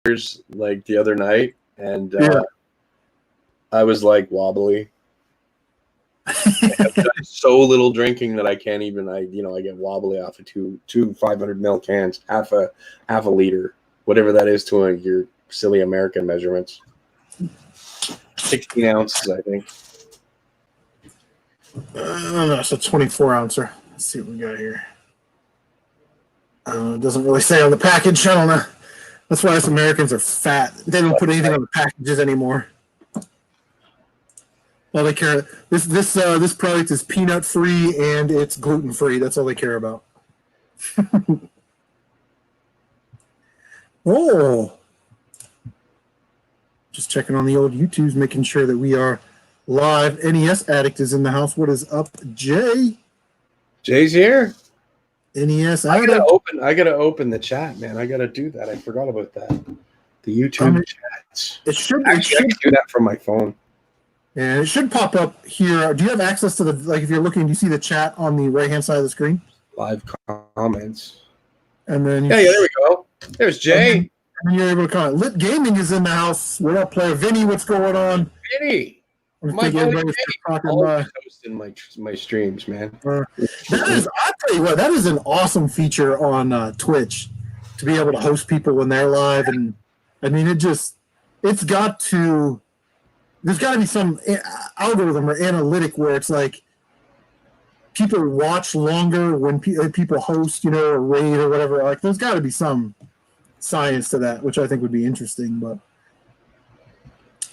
like the other night, and Yeah. I was like wobbly. I have done so little drinking that I can't even. I get wobbly off of two 500 ml cans, half a liter, whatever that is to your silly American measurements. 16 ounces, I think. No, it's a 24 ouncer. Let's see what we got here. It doesn't really say on the package. I don't know. That's why us Americans are fat. They don't put anything on the packages anymore. All they care. This product is peanut free and it's gluten free. That's all they care about. Oh, just checking on the old YouTubes, making sure that we are live. NES Addict is in the house. What is up, Jay? Jay's here. NES I Addict. gotta open the chat, man. I gotta do that. I forgot about that. The YouTube chats. It should I can do that from my phone. Yeah, it should pop up here. Do you have access to if you're looking, do you see the chat on the right-hand side of the screen? Live comments. And then yeah, there we go. There's Jay. And you're able to comment. Lit Gaming is in the house. What up, player? Vinny, what's going on? Vinny. My buddy hosting my streams, man. I'll tell you what, that is an awesome feature on Twitch to be able to host people when they're live. And I mean, there's got to be some algorithm or analytic where it's like people watch longer when people host, or raid or whatever. Like, there's got to be some science to that, which I think would be interesting. But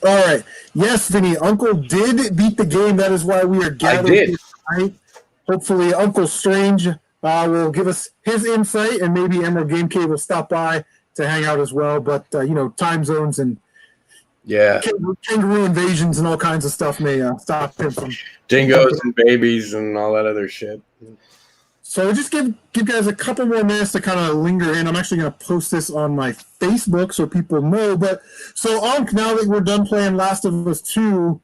all right, yes, Vinny, Uncle did beat the game. That is why we are gathered here tonight. Hopefully, Uncle Strange will give us his insight, and maybe Emerald Game Cave will stop by to hang out as well. But time zones and kangaroo invasions and all kinds of stuff may stop him from dingoes and babies and all that other shit. So just give guys a couple more minutes to kind of linger in. I'm actually going to post this on my Facebook so people know. But so Unc, now that we're done playing Last of Us 2,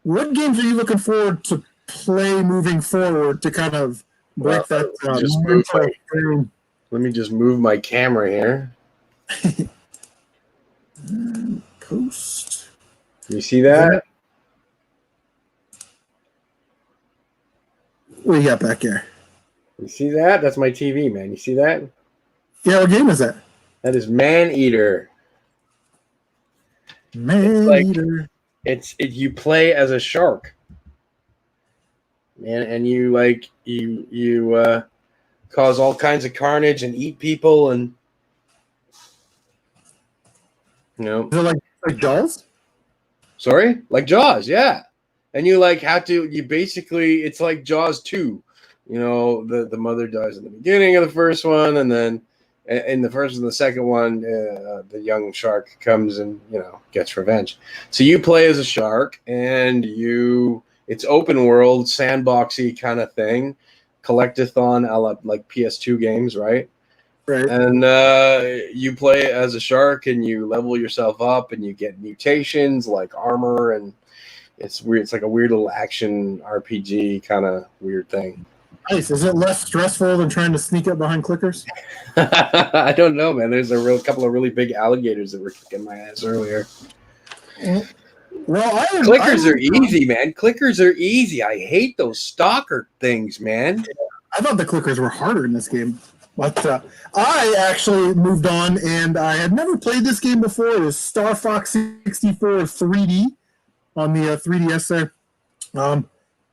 what games are you looking forward to play moving forward to kind of break that? Let me just move my camera here. Post. You see that? What do you got back here? You see that? That's my TV, man. You see that? Yeah, what game is that? That is Maneater. Maneater. You play as a shark, man, and you cause all kinds of carnage and eat people, and Is it like Jaws? Sorry? Like Jaws, yeah. And you basically, it's like Jaws 2. The mother dies in the beginning of the first one, and then in the first and the second one, the young shark comes and, gets revenge. So you play as a shark, and it's open world, sandboxy kind of thing, collectathon a la like PS2 games, right? Right. And you play as a shark, and you level yourself up, and you get mutations like armor, and it's weird. It's like a weird little action RPG kind of weird thing. Nice. Is it less stressful than trying to sneak up behind clickers? I don't know, man. There's a couple of really big alligators that were kicking my ass earlier. Well, clickers are easy, man. Clickers are easy. I hate those stalker things, man. I thought the clickers were harder in this game. But I actually moved on, and I had never played this game before. It was Star Fox 64 3D on the 3DS there.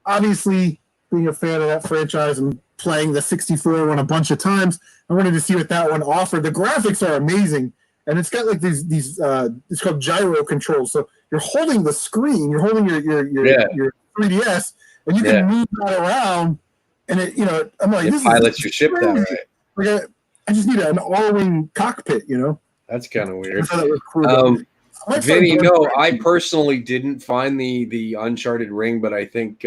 Obviously, being a fan of that franchise and playing the 64 one a bunch of times, I wanted to see what that one offered. The graphics are amazing, and it's got like these it's called gyro controls. So you're holding the screen, you're holding your 3DS, and you can move that around, and I'm like, it pilots your ship that way. Like I just need an all-wing cockpit, That's kind of weird. Vinny, no, I personally didn't find the Uncharted ring, but I think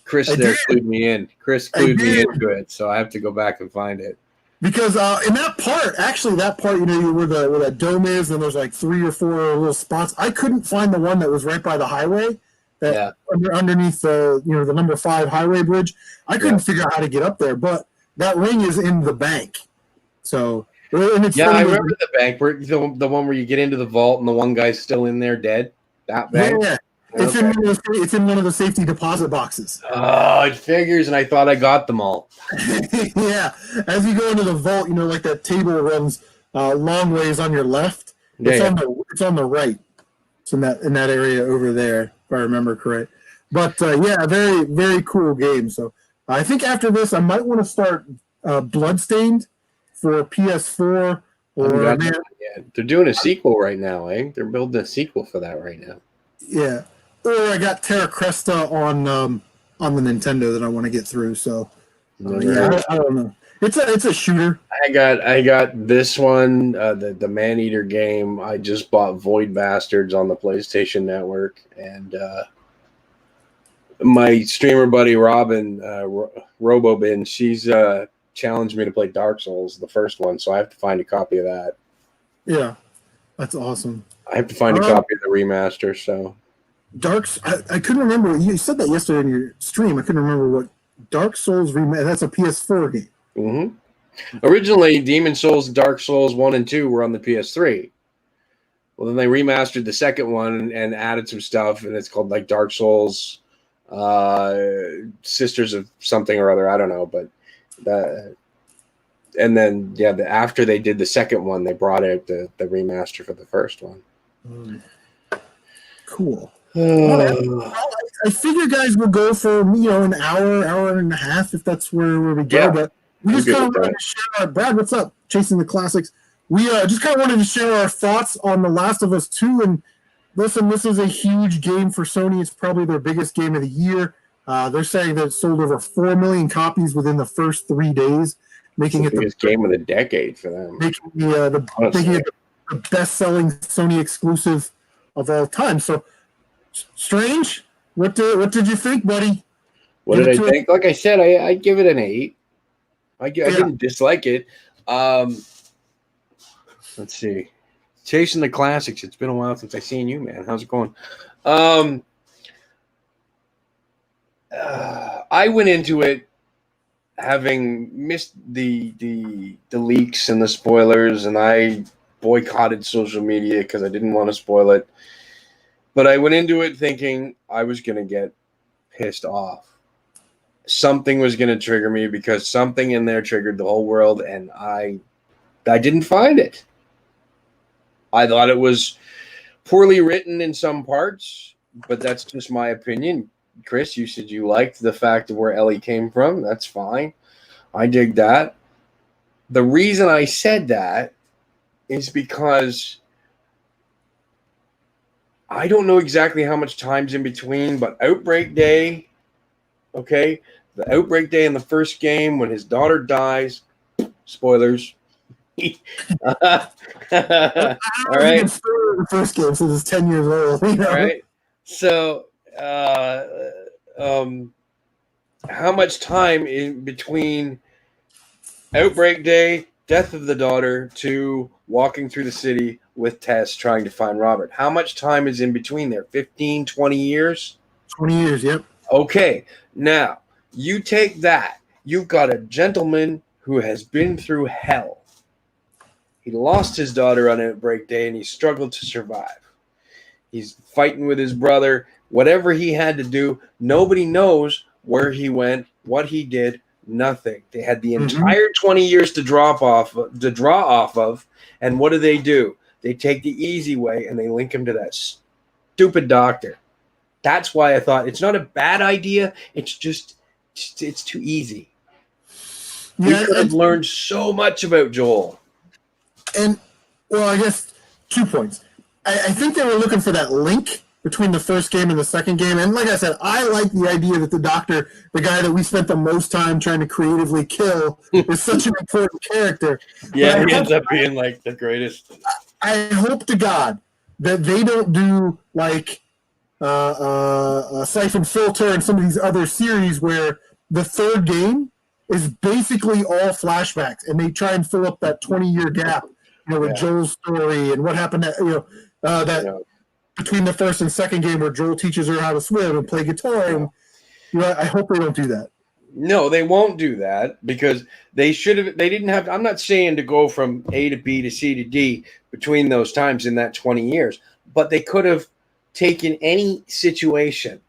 Chris clued me in. Chris clued me into it, so I have to go back and find it. Because in that part, where that dome is, and there's like 3 or 4 little spots. I couldn't find the one that was right by the highway, underneath the number 5 highway bridge. I couldn't figure out how to get up there, but that ring is in the bank. So And it's Yeah, funny I with- remember the bank where the one where you get into the vault and the one guy's still in there dead. That bank. yeah. It's in one of the safety deposit boxes. Oh, it figures, and I thought I got them all. Yeah, as you go into the vault, like that table runs long ways on your left. It's on the right. It's in that area over there, if I remember correct. But yeah, very very cool game. So I think after this, I might want to start Bloodstained for PS4. Or they're doing a sequel right now, eh? They're building a sequel for that right now. Yeah, or I got Terra Cresta on the Nintendo that I want to get through. So yeah, I don't know. It's a shooter. I got this one, the Maneater game. I just bought Void Bastards on the PlayStation Network, and my streamer buddy Robin Robobin, she's challenged me to play Dark Souls, the first one. So I have to find a copy of that. Yeah, that's awesome. I have to find a copy of the remaster. So I couldn't remember. You said that yesterday in your stream. I couldn't remember what Dark Souls remaster. That's a PS4 game. Mm-hmm. Originally, Demon Souls, Dark Souls 1 and 2 were on the PS3. Well, then they remastered the second one and added some stuff, and it's called like Dark Souls, Sisters of something or other. I don't know, but and then after they did the second one, they brought out the remaster for the first one. Cool. I figure guys will go for an hour and a half if that's where we go. Yeah, but we just kind of wanted to share Brad, what's up? Chasing the Classics. We just kind of wanted to share our thoughts on The Last of Us 2. And listen, this is a huge game for Sony. It's probably their biggest game of the year. They're saying that it sold over 4 million copies within the first 3 days, making it the biggest game of the decade for them. Making it the best-selling Sony exclusive of all time. So, Strange, what did you think, buddy? What did I think? Like I said, I give it an 8. I didn't dislike it. Let's see. Chasing the Classics. It's been a while since I've seen you, man. How's it going? I went into it having missed the leaks and the spoilers, and I boycotted social media because I didn't want to spoil it. But I went into it thinking I was going to get pissed off. Something was going to trigger me because something in there triggered the whole world, and I didn't find it. I thought it was poorly written in some parts, but that's just my opinion. Chris, you said you liked the fact of where Ellie came from. That's fine. I dig that. The reason I said that is because I don't know exactly how much time's in between, but Outbreak Day, okay? The Outbreak Day in the first game when his daughter dies, spoilers. All right. The first game, so it's 10 years old. All right. So, how much time in between Outbreak Day, death of the daughter, to walking through the city with Tess trying to find Robert? How much time is in between there? 15, 20 years? 20 years, yep. Okay. Now, you take that. You've got a gentleman who has been through hell. He lost his daughter on Outbreak Day, and he struggled to survive. He's fighting with his brother. Whatever he had to do, nobody knows where he went, what he did, nothing. They had the entire 20 years to draw off of, and what do? They take the easy way, and they link him to that stupid doctor. That's why I thought it's not a bad idea. It's just, it's too easy. Yeah, we could have learned so much about Joel. And, well, I guess 2 points. I think they were looking for that link between the first game and the second game. And like I said, I like the idea that the doctor, the guy that we spent the most time trying to creatively kill, is such an important character. Yeah, he ends up being like the greatest. I hope to God that they don't do like Siphon Filter and some of these other series where the third game is basically all flashbacks, and they try and fill up that 20-year gap, with Joel's story and what happened between the first and second game where Joel teaches her how to swim and play guitar. And I hope they don't do that. No, they won't do that because they should have. They didn't have. I'm not saying to go from A to B to C to D between those times in that 20 years, but they could have taken any situation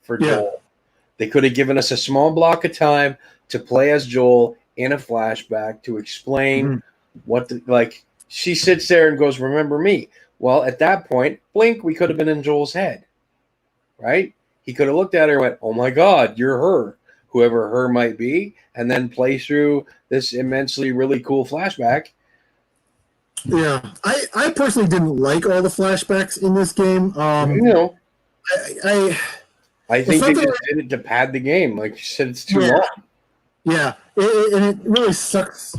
for Joel. They could have given us a small block of time to play as Joel in a flashback to explain what the, like she sits there and goes, "Remember me." Well, at that point, blink, we could have been in Joel's head, right? He could have looked at her and went, "Oh my God, you're her." Whoever her might be, and then play through this immensely really cool flashback. Yeah, I personally didn't like all the flashbacks in this game. I think they just did it to pad the game. Like you said, it's too long. Yeah, and it really sucks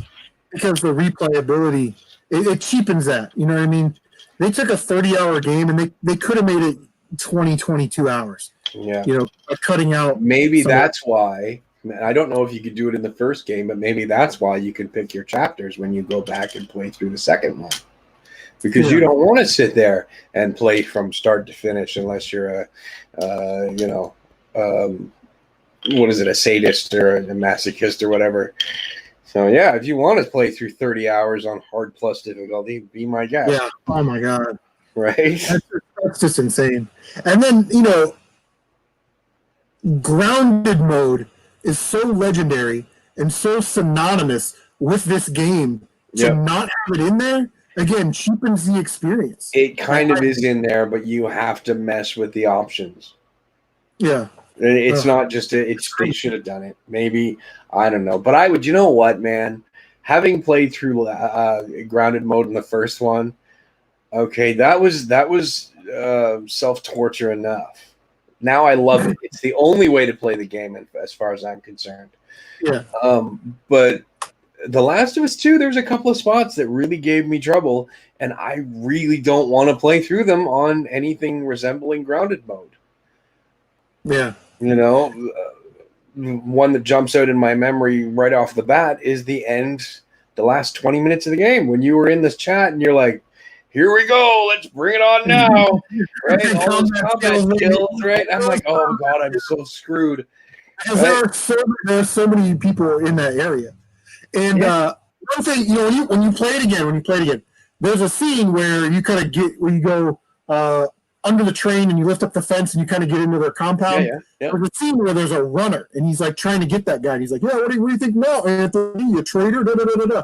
because the replayability, it cheapens that. You know what I mean? They took a 30-hour game and they could have made it 22 hours. Yeah. You know, by cutting out. Maybe that's why. I don't know if you could do it in the first game, but maybe that's why you can pick your chapters when you go back and play through the second one. Because you don't want to sit there and play from start to finish unless you're what is it, a sadist or a masochist or whatever. So, yeah, if you want to play through 30 hours on hard plus difficulty, be my guest. Yeah. Oh, my God. Right? That's just insane. And then, grounded mode is so legendary and so synonymous with this game. To not have it in there, again, cheapens the experience. It kind of is in there, but you have to mess with the options. Yeah. It's not just they should have done it. Maybe, I don't know. But I would, you know what, man? Having played through grounded mode in the first one, okay, that was self-torture enough. Now I love it. It's the only way to play the game as far as I'm concerned. Yeah. But The Last of Us 2, there's a couple of spots that really gave me trouble, and I really don't want to play through them on anything resembling grounded mode. Yeah. One that jumps out in my memory right off the bat is the last 20 minutes of the game when you were in this chat and you're like, here we go, let's bring it on now. Right? All those combat skills, right? I'm like, oh God, I'm so screwed. Right? There are so many people in that area. And one thing, when you play it again, there's a scene where you go under the train and you lift up the fence and you kind of get into their compound. Yeah. There's a scene where there's a runner and he's like trying to get that guy. And he's like, yeah, what do you think? No, Anthony, you traitor, da da da da da.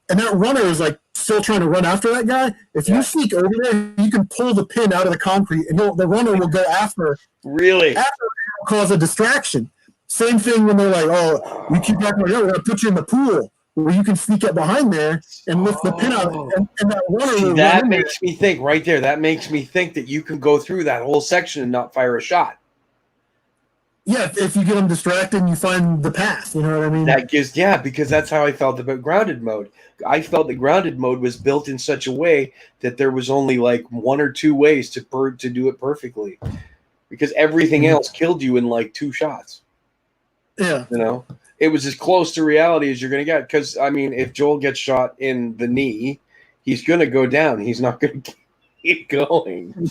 And that runner is like still trying to run after that guy. If you sneak over there, you can pull the pin out of the concrete, and the runner will go after. Really? After it will cause a distraction. Same thing when they're like, "Oh, you keep acting like, we're gonna put you in the pool, where you can sneak up behind there and lift the pin out." And that runner. See, that makes me think right there. That makes me think that you can go through that whole section and not fire a shot. Yeah, if you get them distracted and you find the path, you know what I mean? Because that's how I felt about grounded mode. I felt the grounded mode was built in such a way that there was only like one or two ways to do it perfectly, because everything else killed you in like 2 shots. Yeah, it was as close to reality as you're going to get. Because I mean, if Joel gets shot in the knee, he's going to go down. He's not going to keep going.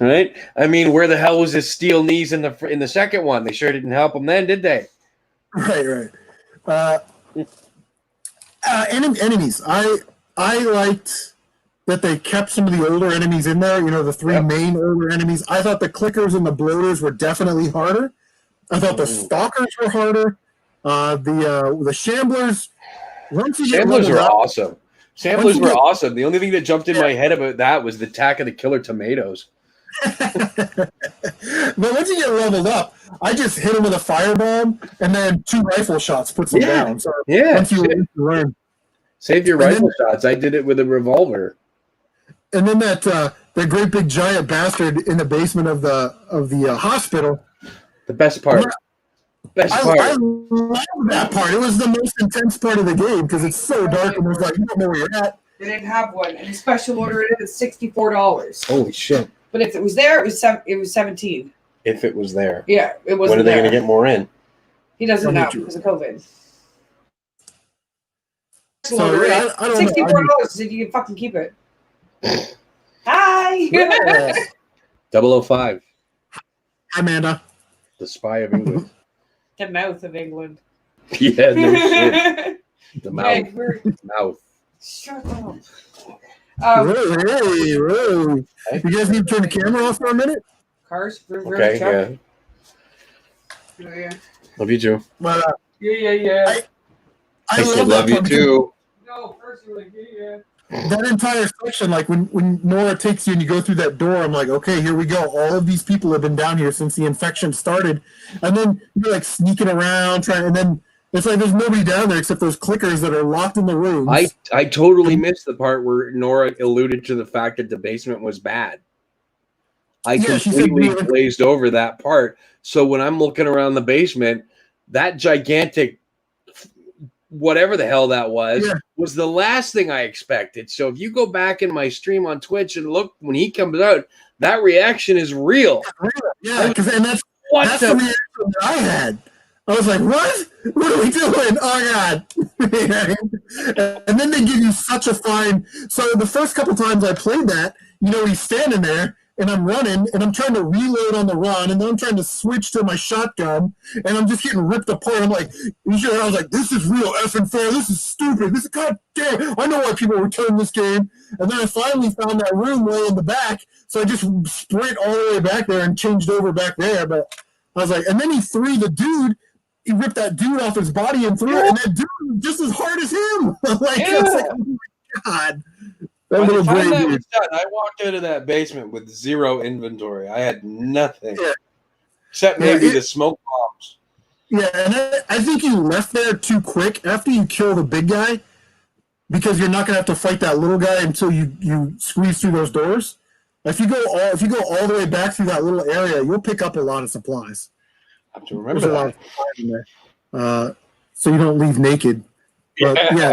Right? I mean, where the hell was his steel knees in the second one? They sure didn't help him then, did they? Right. Enemies. I liked that they kept some of the older enemies in there. The 3 main older enemies. I thought the clickers and the bloaters were definitely harder. I thought the stalkers were harder. The shamblers. Shamblers were awesome. Samplers were awesome. The only thing that jumped in my head about that was the attack of the killer tomatoes. But once you get leveled up, I just hit him with a firebomb and then 2 rifle shots puts him down. So once you learn. Save your rifle shots. I did it with a revolver. And then that great big giant bastard in the basement of the hospital. The best part. I love that part. It was the most intense part of the game because it's so dark and it's like you don't know where you're at. They didn't have one, and the special order it is $64. Holy shit! But if it was there, it was $17. If it was there, yeah, it was. When are they going to get more in? He doesn't know because of COVID. So I don't $64. If you can fucking keep it. Hi. Yeah. 005. Hi, Amanda. The Spy of England. The mouth of England. Yeah, no shit. The Yeah, mouth. we're- Mouth. Shut up. Whoa. You guys need to turn the camera off for a minute? Cars. Vroom, vroom, Okay, truck. yeah. Yeah. Love you too. But Yeah. I said love love that you part too. No, first you're like, yeah. that entire section, like when Nora takes you and you go through that door, I'm like, okay, here we go. All of these people have been down here since the infection started, and then you're like sneaking around and then it's like there's nobody down there except those clickers that are locked in the rooms. I totally missed the part where Nora alluded to the fact that the basement was bad. I Yeah, she said completely we were- glazed over that part. So when I'm looking around the basement, that gigantic whatever the hell that was the last thing I expected. So if you go back in my stream on Twitch and look when he comes out, that reaction is real. Yeah, because that's What the the reaction that I had. I was like, what? What are we doing? Oh, God. And then they give you such a fine. So the first couple times I played that, he's standing there, and I'm running, and I'm trying to reload on the run, and then I'm trying to switch to my shotgun, and I'm just getting ripped apart. I'm like, I was like, this is real effing fair. This is stupid. This is goddamn. I know why people return this game. And then I finally found that room way in the back, so I just sprint all the way back there and changed over back there. But I was like, and then he threw the dude. He ripped that dude off his body and threw it, and that dude just as hard as him. I was like, oh my God. That By the little time gray that dude. was done, I walked out of that basement with zero inventory. I had nothing. Yeah. Except maybe the smoke bombs. Yeah, and I think you left there too quick after you kill the big guy, because you're not going to have to fight that little guy until you squeeze through those doors. If you go all the way back through that little area, you'll pick up a lot of supplies. I have to remember There's a lot that. of supplies in there, so you don't leave naked. But yeah,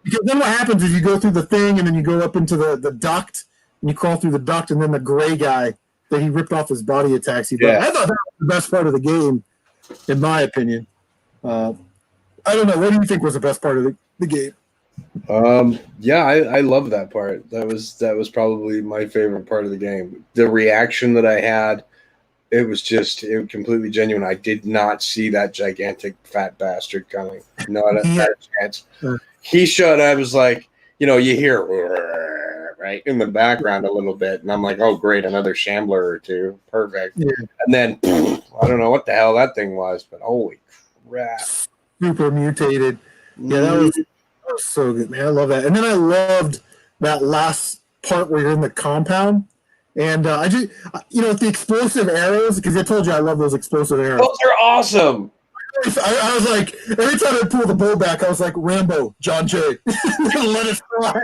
because then what happens is you go through the thing, and then you go up into the duct, and you crawl through the duct, and then the gray guy that he ripped off his body attacks you. But Yeah. I thought that was the best part of the game, in my opinion. I don't know. What do you think was the best part of the game? Yeah, I love that part. That was probably my favorite part of the game. The reaction that I had, it was completely genuine. I did not see that gigantic fat bastard coming. Not a chance. He showed. I was like, you hear right in the background a little bit, and I'm like, oh great, another shambler or two, perfect. Yeah. And then I don't know what the hell that thing was, but holy crap! Super mutated. Yeah, that was so good, man. I love that. And then I loved that last part where you're in the compound. And I just, the explosive arrows, because I told you I love those explosive arrows. Those are awesome. I was like, every time I pull the bow back, I was like, Rambo, John Jay, let it fly.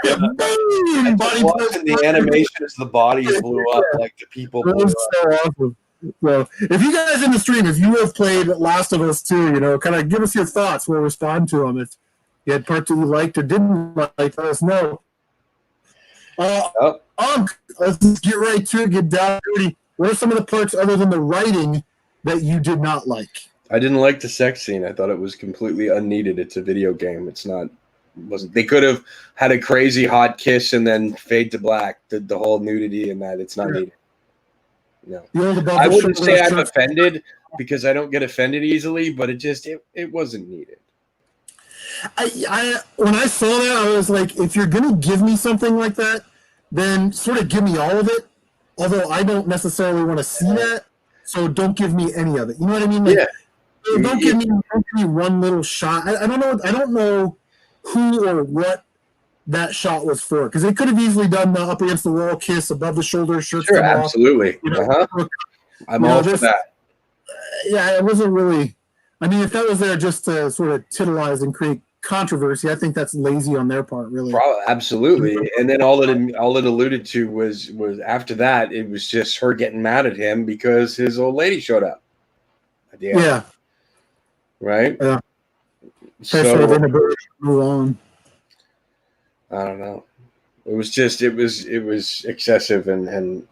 Boom! Body Watching the animation as the bodies blew up, like the people It blew was up. so awesome. So, if you guys in the stream, if you have played Last of Us 2, kind of give us your thoughts. We'll respond to them. If you had parts that you liked or didn't like, let us know. Let's just get right to it. Get down dirty. What are some of the parts other than the writing that you did not like? I didn't like the sex scene. I thought it was completely unneeded. It's a video game. Wasn't. They could have had a crazy hot kiss and then fade to black. The whole nudity in that. It's not needed. No. I wouldn't say I'm offended because I don't get offended easily, but it wasn't needed. I when I saw that, I was like, if you're gonna give me something like that, then sort of give me all of it. Although I don't necessarily want to see that, so don't give me any of it. You know what I mean? Like, Yeah. Don't give me one little shot. I don't know who or what that shot was for, because they could have easily done the up against the wall kiss above the shoulder, shirt. Sure, absolutely. I'm all for that. Yeah, it wasn't really. I mean, if that was there just to sort of titilize and create controversy, I think that's lazy on their part, really. Absolutely. And then all it alluded to was after that, it was just her getting mad at him because his old lady showed up. Yeah. Right? Yeah. So, move on. I don't know. It was excessive and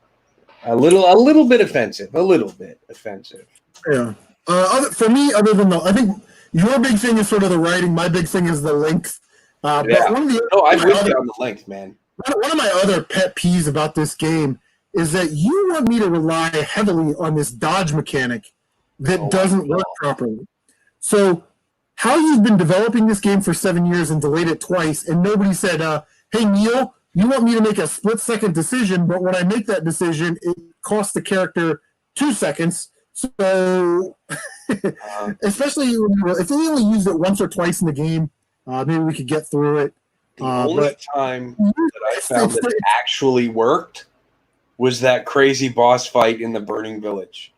a little bit offensive. A little bit offensive. Yeah. For me, other than I think your big thing is sort of the writing. My big thing is the length. But I'm with you on the length, man. One of my other pet peeves about this game is that you want me to rely heavily on this dodge mechanic that doesn't work properly. So how you've been developing this game for 7 years and delayed it twice, and nobody said, hey, Neil, you want me to make a split-second decision, but when I make that decision, it costs the character 2 seconds. So especially if they only used it once or twice in the game, maybe we could get through it. The only time that I found that it actually worked was that crazy boss fight in the Burning Village.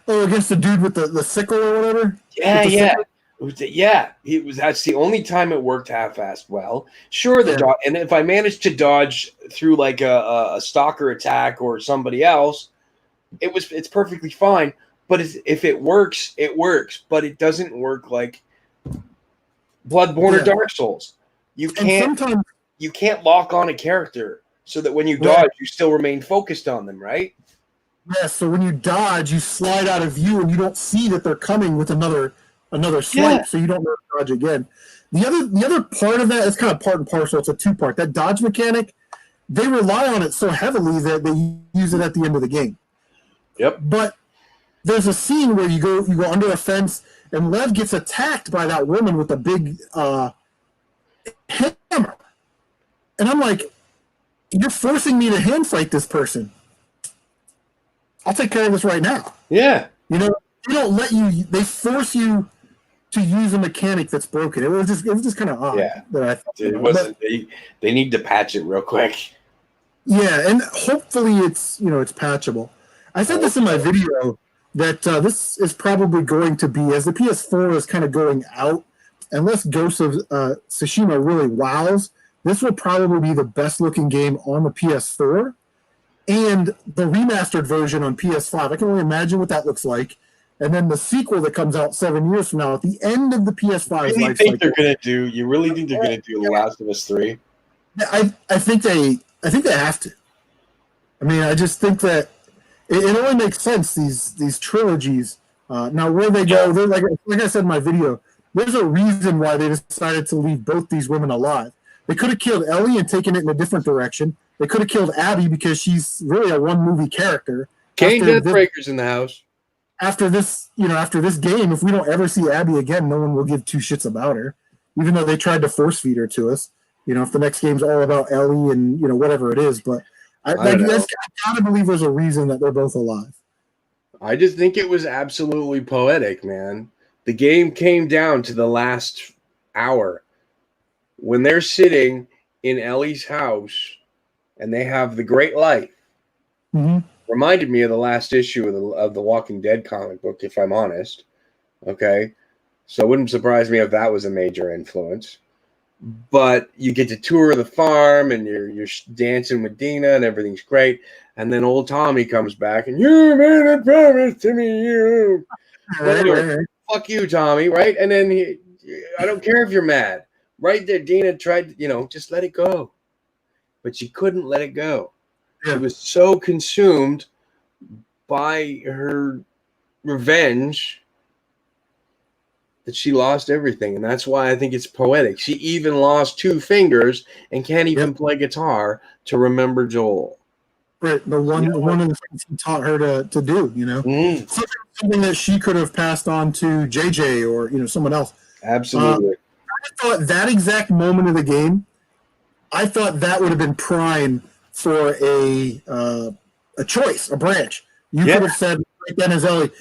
Oh, against the dude with the sickle or whatever? Yeah. That's the only time it worked half-assed well. Sure, and if I managed to dodge through like a stalker attack or somebody else, it's perfectly fine. But if it works, it works. But it doesn't work like Bloodborne or Dark Souls. You can't lock on a character so that when you dodge, you still remain focused on them, right? Yeah, so when you dodge, you slide out of view and you don't see that they're coming with another swipe, so you don't know to dodge again. The other part of that is kind of part and parcel. It's a two-part. That dodge mechanic, they rely on it so heavily that they use it at the end of the game. Yep. But there's a scene where you go under a fence and Lev gets attacked by that woman with a big hammer. And I'm like, you're forcing me to hand fight this person. I'll take care of this right now. Yeah. You know, they don't let you. They force you to use a mechanic that's broken. It was just kind of odd. Yeah. That I thought, it wasn't. They need to patch it real quick. Yeah, and hopefully it's patchable. I said this in my video that this is probably going to be, as the PS4 is kind of going out, unless Ghost of Tsushima really wows, this will probably be the best looking game on the PS4. And the remastered version on PS5, I can only imagine what that looks like. And then the sequel that comes out 7 years from now, at the end of the PS5 life cycle. You really think they're going to do The Last of Us 3? I think they have to. I mean, I just think that it only makes sense, these trilogies. Now, where they go, they're like I said in my video, there's a reason why they decided to leave both these women alive. They could have killed Ellie and taken it in a different direction. They could have killed Abby because she's really a one-movie character. Kane Deathbreaker's in the house. After this game, if we don't ever see Abby again, no one will give two shits about her, even though they tried to force feed her to us. You know, if the next game's all about Ellie and whatever it is, but I gotta believe there's a reason that they're both alive. I just think it was absolutely poetic, man. The game came down to the last hour when they're sitting in Ellie's house and they have the great life. Mm-hmm. Reminded me of the last issue of the Walking Dead comic book, if I'm honest. Okay, so it wouldn't surprise me if that was a major influence. But you get to tour the farm and you're dancing with Dina and everything's great. And then old Tommy comes back and you made a promise to me, you. Fuck you, Tommy, right? And then I don't care if you're mad. Right there, Dina tried, just let it go. But she couldn't let it go. Yeah. She was so consumed by her revenge that she lost everything. And that's why I think it's poetic. She even lost 2 fingers and can't even play guitar to remember Joel. Right. One of the things he taught her to do, Something that she could have passed on to JJ or, someone else. Absolutely. I thought that exact moment of the game, I thought that would have been prime for a choice, a branch. You could have said right then as Ellie,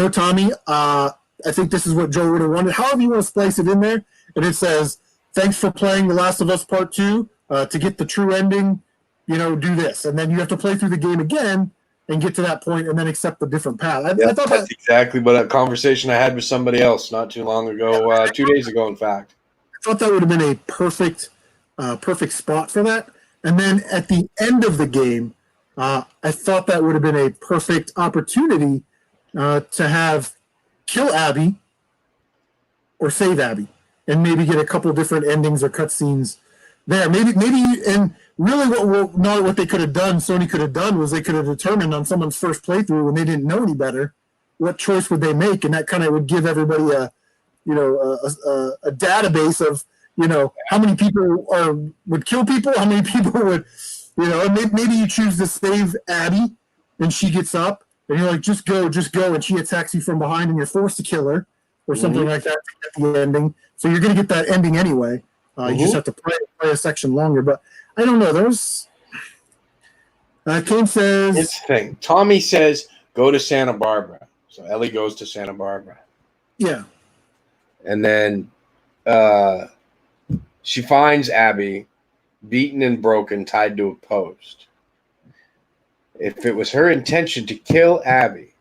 Tommy, I think this is what Joe would have wanted. However you want to splice it in there, and it says, "Thanks for playing The Last of Us Part 2. To get the true ending, do this." And then you have to play through the game again and get to that point and then accept the different path. I thought that's exactly what a conversation I had with somebody else not too long ago, 2 days ago, in fact. I thought that would have been a perfect spot for that. And then at the end of the game, I thought that would have been a perfect opportunity to have kill Abby or save Abby and maybe get a couple different endings or cutscenes there. Maybe, and really what they could have done, Sony could have done, was they could have determined on someone's first playthrough when they didn't know any better, what choice would they make, and that kind of would give everybody a database of, how many people would kill people, how many people would, and maybe you choose to save Abby and she gets up and you're like, just go, and she attacks you from behind, and you're forced to kill her, or something like that to get the ending. So you're going to get that ending anyway. You just have to play a section longer. But I don't know. There's Kane says it's the thing. Tommy says go to Santa Barbara. So Ellie goes to Santa Barbara. Yeah. And then she finds Abby beaten and broken, tied to a post. If it was her intention to kill Abby,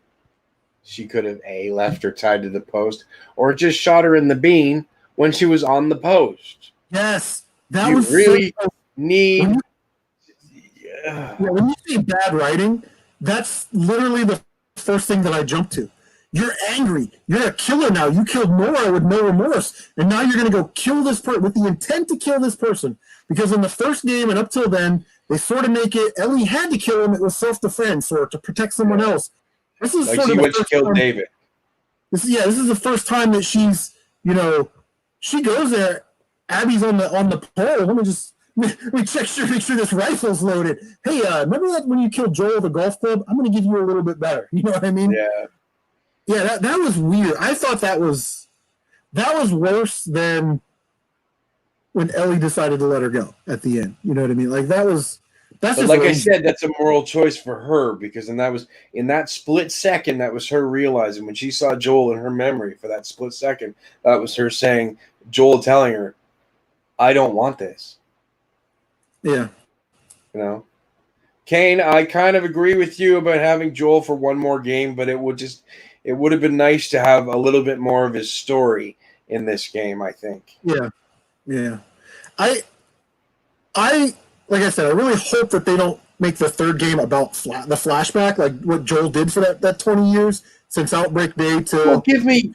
she could have A, left her tied to the post, or just shot her in the bean when she was on the post. Yes. That You was really so, need. when you say bad writing, that's literally the first thing that I jump to. You're angry. You're a killer now. You killed Nora with no remorse, and now you're going to go kill this person with the intent to kill this person. Because in the first game and up till then, they sort of make it Ellie had to kill him. It was self-defense or to protect someone else. This is Like sort she of went to kill David. This is the first time that she's, she goes there. Abby's on the pole. Let me make sure this rifle's loaded. Hey, remember that when you killed Joel with a golf club? I'm going to give you a little bit better. You know what I mean? Yeah. Yeah, that was weird. I thought that was worse than when Ellie decided to let her go at the end. You know what I mean? Like that's But just like I lazy. said, that's a moral choice for her because then that was in that split second, that was her realizing when she saw Joel in her memory for that split second, that was her saying, Joel telling her, I don't want this. Yeah. Kane, I kind of agree with you about having Joel for one more game, but it would have been nice to have a little bit more of his story in this game, I think. Yeah. Yeah. I like I said, I really hope that they don't make the third game about the flashback, like what Joel did for that 20 years since Outbreak Day to. Well, give me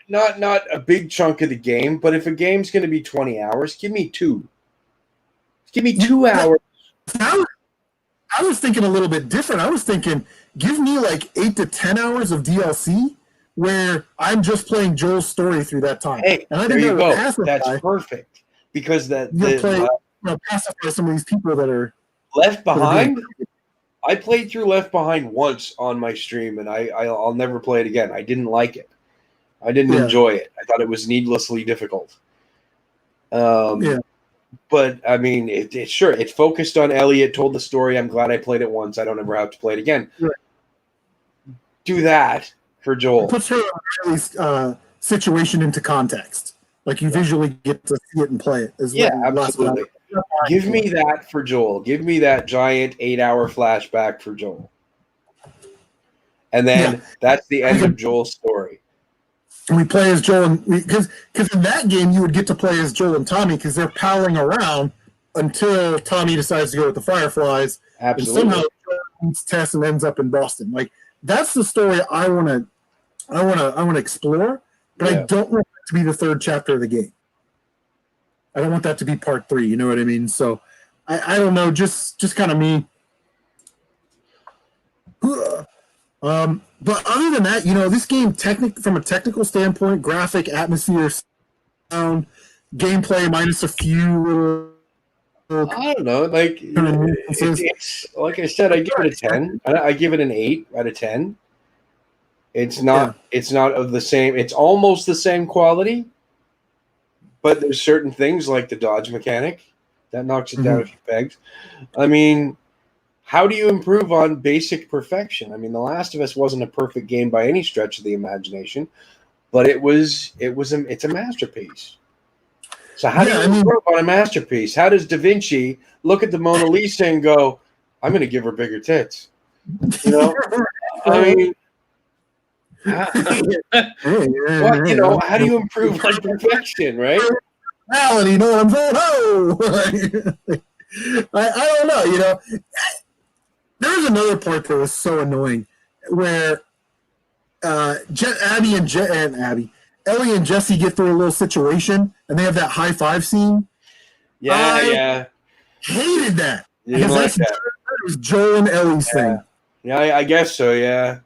not a big chunk of the game, but if a game's going to be 20 hours, give me 2. Give me 2 hours. I was thinking a little bit different. I was thinking, give me like 8 to 10 hours of DLC where I'm just playing Joel's story through that time. Hey, and I there think you go. That's pacify, perfect because pacify some of these people that are Left Behind. I played through Left Behind once on my stream, and I'll never play it again. I didn't like it. I didn't enjoy it. I thought it was needlessly difficult. But I mean, it focused on Ellie. It told the story. I'm glad I played it once. I don't ever have to play it again. Right. Do that for Joel. It puts her situation into context. Like you visually get to see it and play it. Absolutely. Give me that for Joel. Give me that giant 8-hour flashback for Joel. And then that's the end of Joel's story. And we play as Joel, because in that game you would get to play as Joel and Tommy because they're palling around until Tommy decides to go with the Fireflies. Absolutely. And somehow Joel meets Tess and ends up in Boston. Like that's the story I want to explore, but I don't want it to be the third chapter of the game. I don't want that to be part 3. You know what I mean? So I don't know. Just kind of me. But other than that, this game, from a technical standpoint, graphic, atmosphere, sound, gameplay, minus a few little. I don't know. Like it's like I said, I give it a 10. I give it an 8 out of 10. It's not. It's not of the same. It's almost the same quality, but there's certain things like the dodge mechanic that knocks it down a few pegs. I mean, how do you improve on basic perfection? I mean, The Last of Us wasn't a perfect game by any stretch of the imagination, but it's a masterpiece. So how do you improve on a masterpiece? How does Da Vinci look at the Mona Lisa and go, I'm going to give her bigger tits? I mean, how do you improve on perfection, right? You know what I'm saying? Oh! I don't know, There was another part that was so annoying where Ellie and Jesse get through a little situation and they have that high five scene. Yeah. Hated that. You didn't like that. It was Joel and Ellie's thing. Yeah, I guess so. Yeah.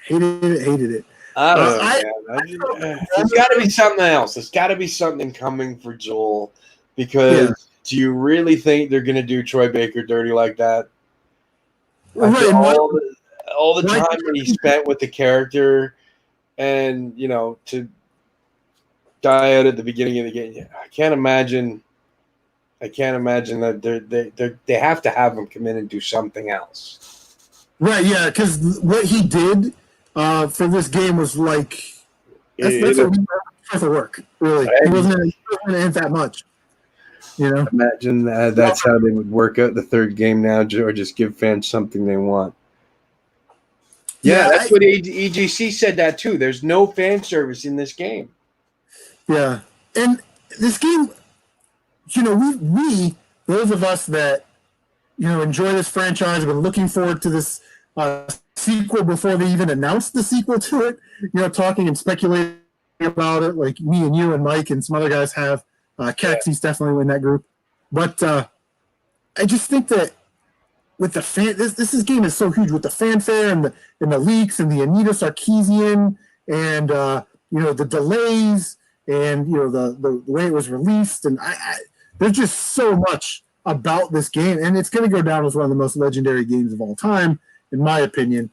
Hated it. I don't know. There's got to be something else. There's got to be something coming for Joel because do you really think they're going to do Troy Baker dirty like that? Right, After and all the why- time that he spent with the character, and to die out at the beginning of the game, I can't imagine that they have to have him come in and do something else. right, yeah, because what he did for this game was like that's It- a worth of work. Really, he wasn't in that much. Imagine that's how they would work out the third game now, or just give fans something they want. Yeah, that's what EGC said that too. There's no fan service in this game. Yeah, and this game, we those of us that enjoy this franchise have been looking forward to this sequel before they even announced the sequel to it. Talking and speculating about it, like me and you and Mike and some other guys have. Caxie's definitely in that group, but I just think that with the fan, this game is so huge with the fanfare and the leaks and the Anita Sarkeesian and the delays and the way it was released, and there's just so much about this game, and it's going to go down as one of the most legendary games of all time, in my opinion,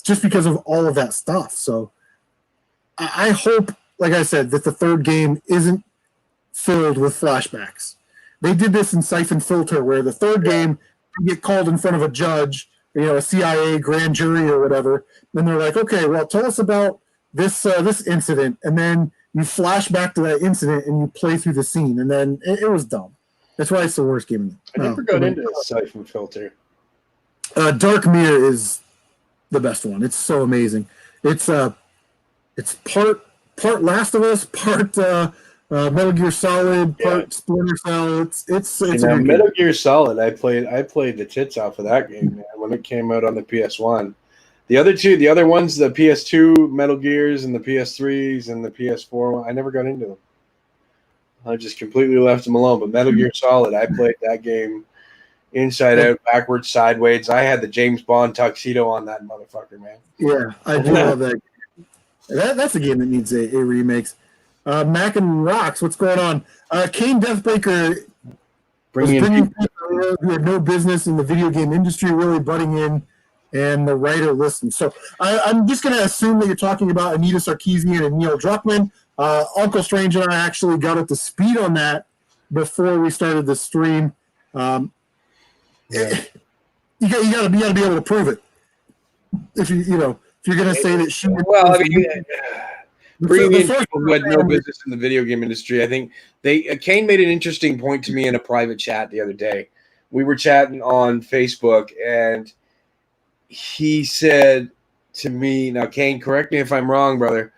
just because of all of that stuff. So I hope, like I said, that the third game isn't filled with flashbacks. They did this in Siphon Filter, where the third game you get called in front of a judge, a CIA grand jury or whatever, and they're like, okay, well, tell us about this incident, and then you flash back to that incident and you play through the scene, and then it was dumb. That's why it's the worst game. I never got into Siphon Filter. Dark Mirror is the best one. It's so amazing. It's part Last of Us, part Metal Gear Solid, part Splinter Cell. It's Metal Gear Solid. I played the tits off of that game, man, when it came out on the PS1. The other ones, the PS2 Metal Gears and the PS3s and the PS4, I never got into them. I just completely left them alone. But Metal Gear Solid, I played that game inside out, backwards, sideways. I had the James Bond tuxedo on that motherfucker, man. Yeah, I do love that. That's a game that needs a remake. Mac and Rocks, what's going on? Kane Deathbreaker bringing people who had no business in the video game industry really butting in, and the writer listened. So I'm just going to assume that you're talking about Anita Sarkeesian and Neil Druckmann. Uncle Strange and I actually got up to speed on that before we started the stream. You got to be able to prove it. If you're going to say that she. Well, I mean, bringing in people who had no business in the video game industry. I think Kane made an interesting point to me in a private chat the other day. We were chatting on Facebook, and he said to me, now, Kane, correct me if I'm wrong, brother,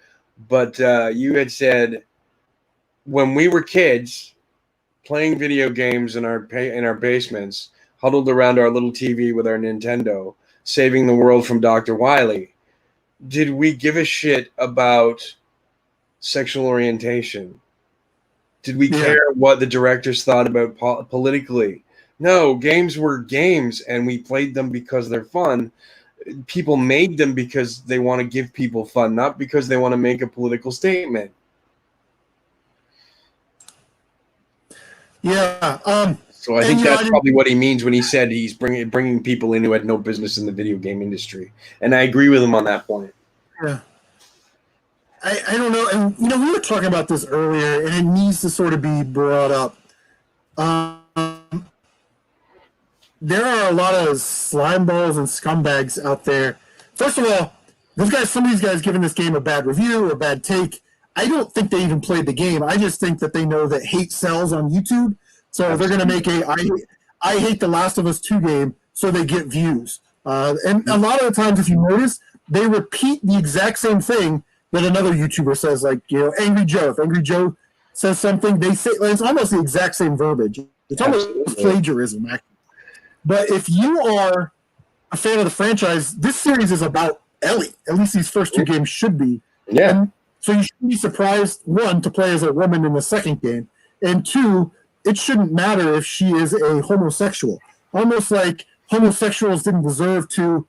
but you had said when we were kids playing video games in our basements, huddled around our little TV with our Nintendo, saving the world from Dr. Wily, did we give a shit about sexual orientation? Did we care what the directors thought about politically? No, games were games, and we played them because they're fun. People made them because they want to give people fun, not because they want to make a political statement. Yeah. So I think that's probably what he means when he said he's bringing people in who had no business in the video game industry. And I agree with him on that point. Yeah. I don't know. And, we were talking about this earlier, and it needs to sort of be brought up. There are a lot of slime balls and scumbags out there. First of all, some of these guys giving this game a bad review or a bad take, I don't think they even played the game. I just think that they know that hate sells on YouTube. So they're going to make I hate the Last of Us 2 game so they get views. And a lot of the times, if you notice, they repeat the exact same thing that another YouTuber says, like, Angry Joe. If Angry Joe says something, they say it's almost the exact same verbiage. It's almost plagiarism, actually. But if you are a fan of the franchise, this series is about Ellie. At least these first two games should be. Yeah. And so you should be surprised, one, to play as a woman in the second game, and two, it shouldn't matter if she is a homosexual. Almost like homosexuals didn't deserve to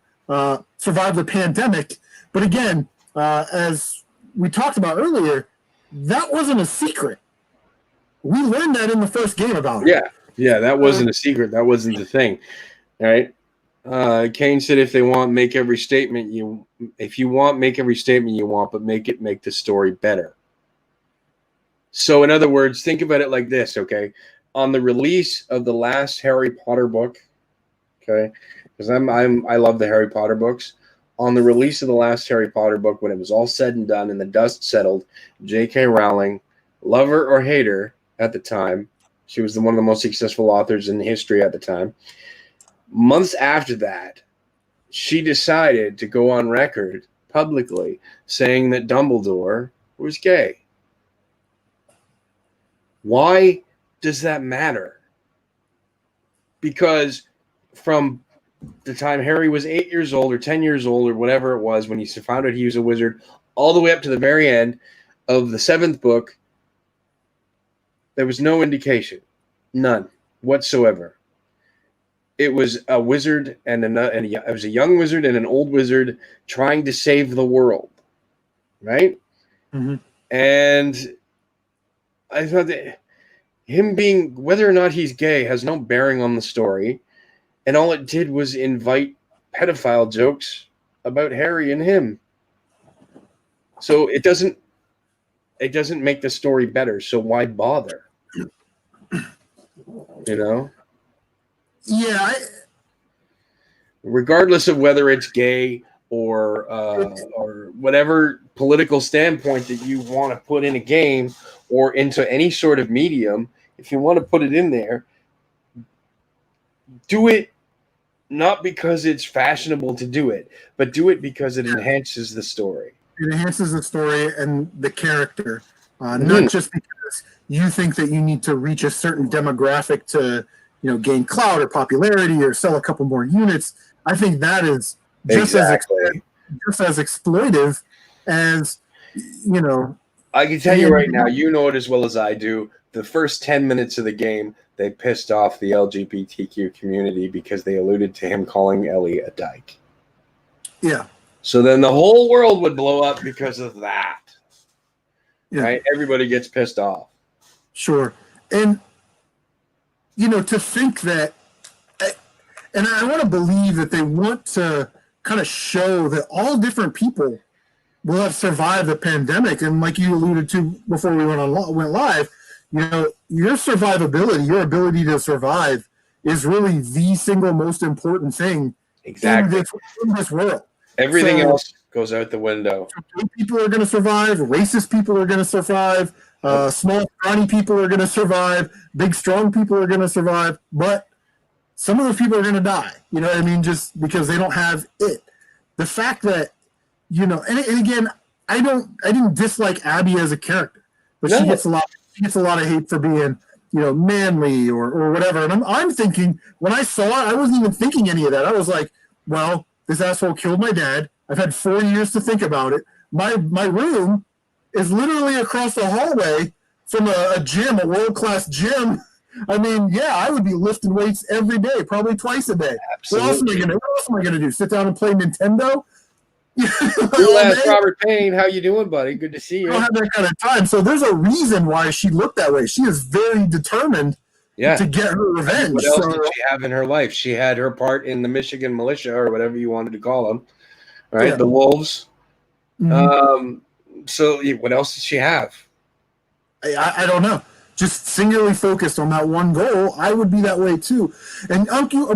survive the pandemic. But again, as we talked about earlier, that wasn't a secret. We learned that in the first game about her. Yeah, that wasn't a secret. That wasn't the thing. All right. Kane said, "If they want, make every statement you. If you want, make every statement you want, but make the story better." So, in other words, think about it like this, okay? On the release of the last Harry Potter book, okay, because I love the Harry Potter books. On the release of the last Harry Potter book, when it was all said and done and the dust settled, J.K. Rowling, lover or hater at the time, she was one of the most successful authors in history at the time. Months after that, she decided to go on record publicly saying that Dumbledore was gay. Why does that matter? Because from the time Harry was 8 years old or 10 years old or whatever it was when he found out he was a wizard, all the way up to the very end of the 7th book, there was no indication. None whatsoever. It was a wizard it was a young wizard and an old wizard trying to save the world, right? Mm-hmm. And I thought that him being, whether or not he's gay, has no bearing on the story. And all it did was invite pedophile jokes about Harry and him. So it doesn't make the story better. So why bother? You know? Yeah. Regardless of whether it's gay or whatever political standpoint that you want to put in a game or into any sort of medium, if you want to put it in there, do it not because it's fashionable to do it, but do it because it enhances the story. It enhances the story and the character, not just because you think that you need to reach a certain demographic to, gain clout or popularity or sell a couple more units. I think that is just as exploitive as, I can tell you right now, you know it as well as I do. The first 10 minutes of the game, they pissed off the LGBTQ community because they alluded to him calling Ellie a dyke. Yeah. So then the whole world would blow up because of that. Yeah. Right? Everybody gets pissed off. Sure. And, to think that, and I want to believe that they want to kind of show that all different people will have survived the pandemic. And like you alluded to before we went live, your survivability, your ability to survive is really the single most important thing exactly in this world. Everything else goes out the window. People are going to survive. Racist people are going to survive. Small, scrawny people are going to survive. Big, strong people are going to survive. But some of those people are going to die. You know what I mean? Just because they don't have it. The fact that, and again, I didn't dislike Abby as a character, but she gets a lot of hate for being, manly or whatever. And I'm thinking, when I saw it, I wasn't even thinking any of that. I was like, well, this asshole killed my dad. I've had 4 years to think about it. My room is literally across the hallway from a gym, a world-class gym. I mean, yeah, I would be lifting weights every day, probably twice a day. Absolutely. What else am I gonna do? Sit down and play Nintendo? We'll ask Robert Payne, how you doing, buddy? Good to see you. I don't have that kind of time. So there's a reason why she looked that way. She is very determined to get her revenge. What else did she have in her life? She had her part in the Michigan militia or whatever you wanted to call them, right? Yeah. The Wolves. Mm-hmm. So what else did she have? I don't know. Just singularly focused on that one goal. I would be that way too. And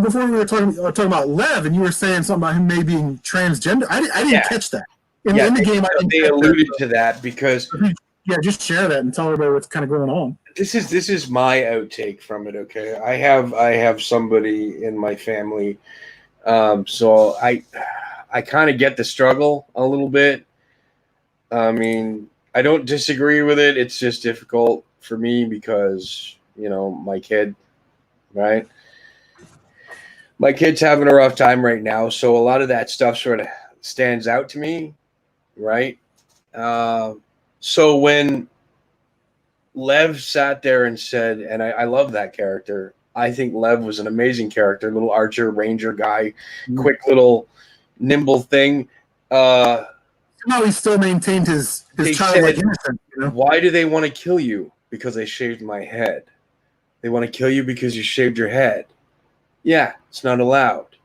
before we were talking about Lev, and you were saying something about him maybe being transgender. I didn't catch that in the game. They alluded to that because just share that and tell everybody what's kind of going on. This is my outtake from it. Okay, I have somebody in my family, so I kind of get the struggle a little bit. I mean, I don't disagree with it. It's just difficult for me because, my kid, right? My kid's having a rough time right now. So a lot of that stuff sort of stands out to me, right? So when Lev sat there and said, and I love that character. I think Lev was an amazing character, little archer, ranger guy, quick little nimble thing. No, he still maintained his childlike innocence. Why do they want to kill you? Because I shaved my head. They want to kill you because you shaved your head. Yeah, it's not allowed.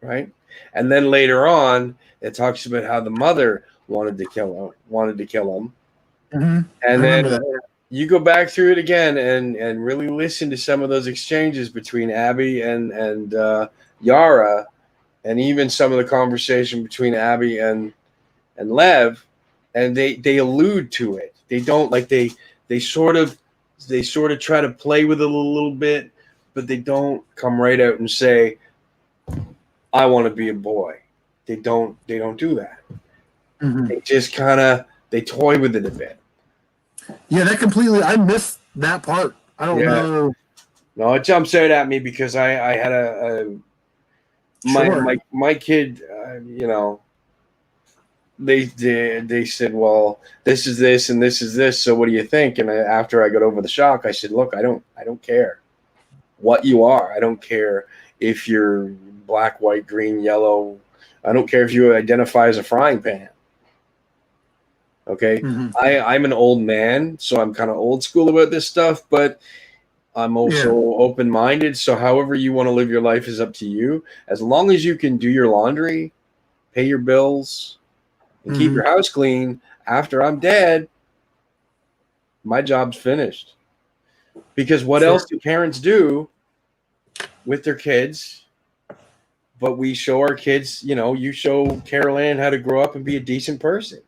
right? And then later on, it talks about how the mother wanted to kill him. Mhm. I And remember then that. you go back through it again and really listen to some of those exchanges between Abby and Yara, and even some of the conversation between Abby and Lev, and they allude to it. They don't like they sort of try to play with it a little bit, but they don't come right out and say, "I want to be a boy." They don't do that. Mhm. They just kind of they toy with it a bit. Yeah, that completely. I missed that part. I don't Yeah. know. No, it jumps out at me because I had Sure. my kid, they said, well, this is this and this is this. So what do you think? And after I got over the shock, I said, look, I don't care what you are. I don't care if you're black, white, green, yellow. I don't care if you identify as a frying pan. Okay. Mhm. I'm an old man, so I'm kind of old school about this stuff, but I'm also open-minded. So however you want to live your life is up to you. As long as you can do your laundry, pay your bills, and keep your house clean after I'm dead, my job's finished. Because what else do parents do with their kids? But we show our kids, you show Carol Ann how to grow up and be a decent person.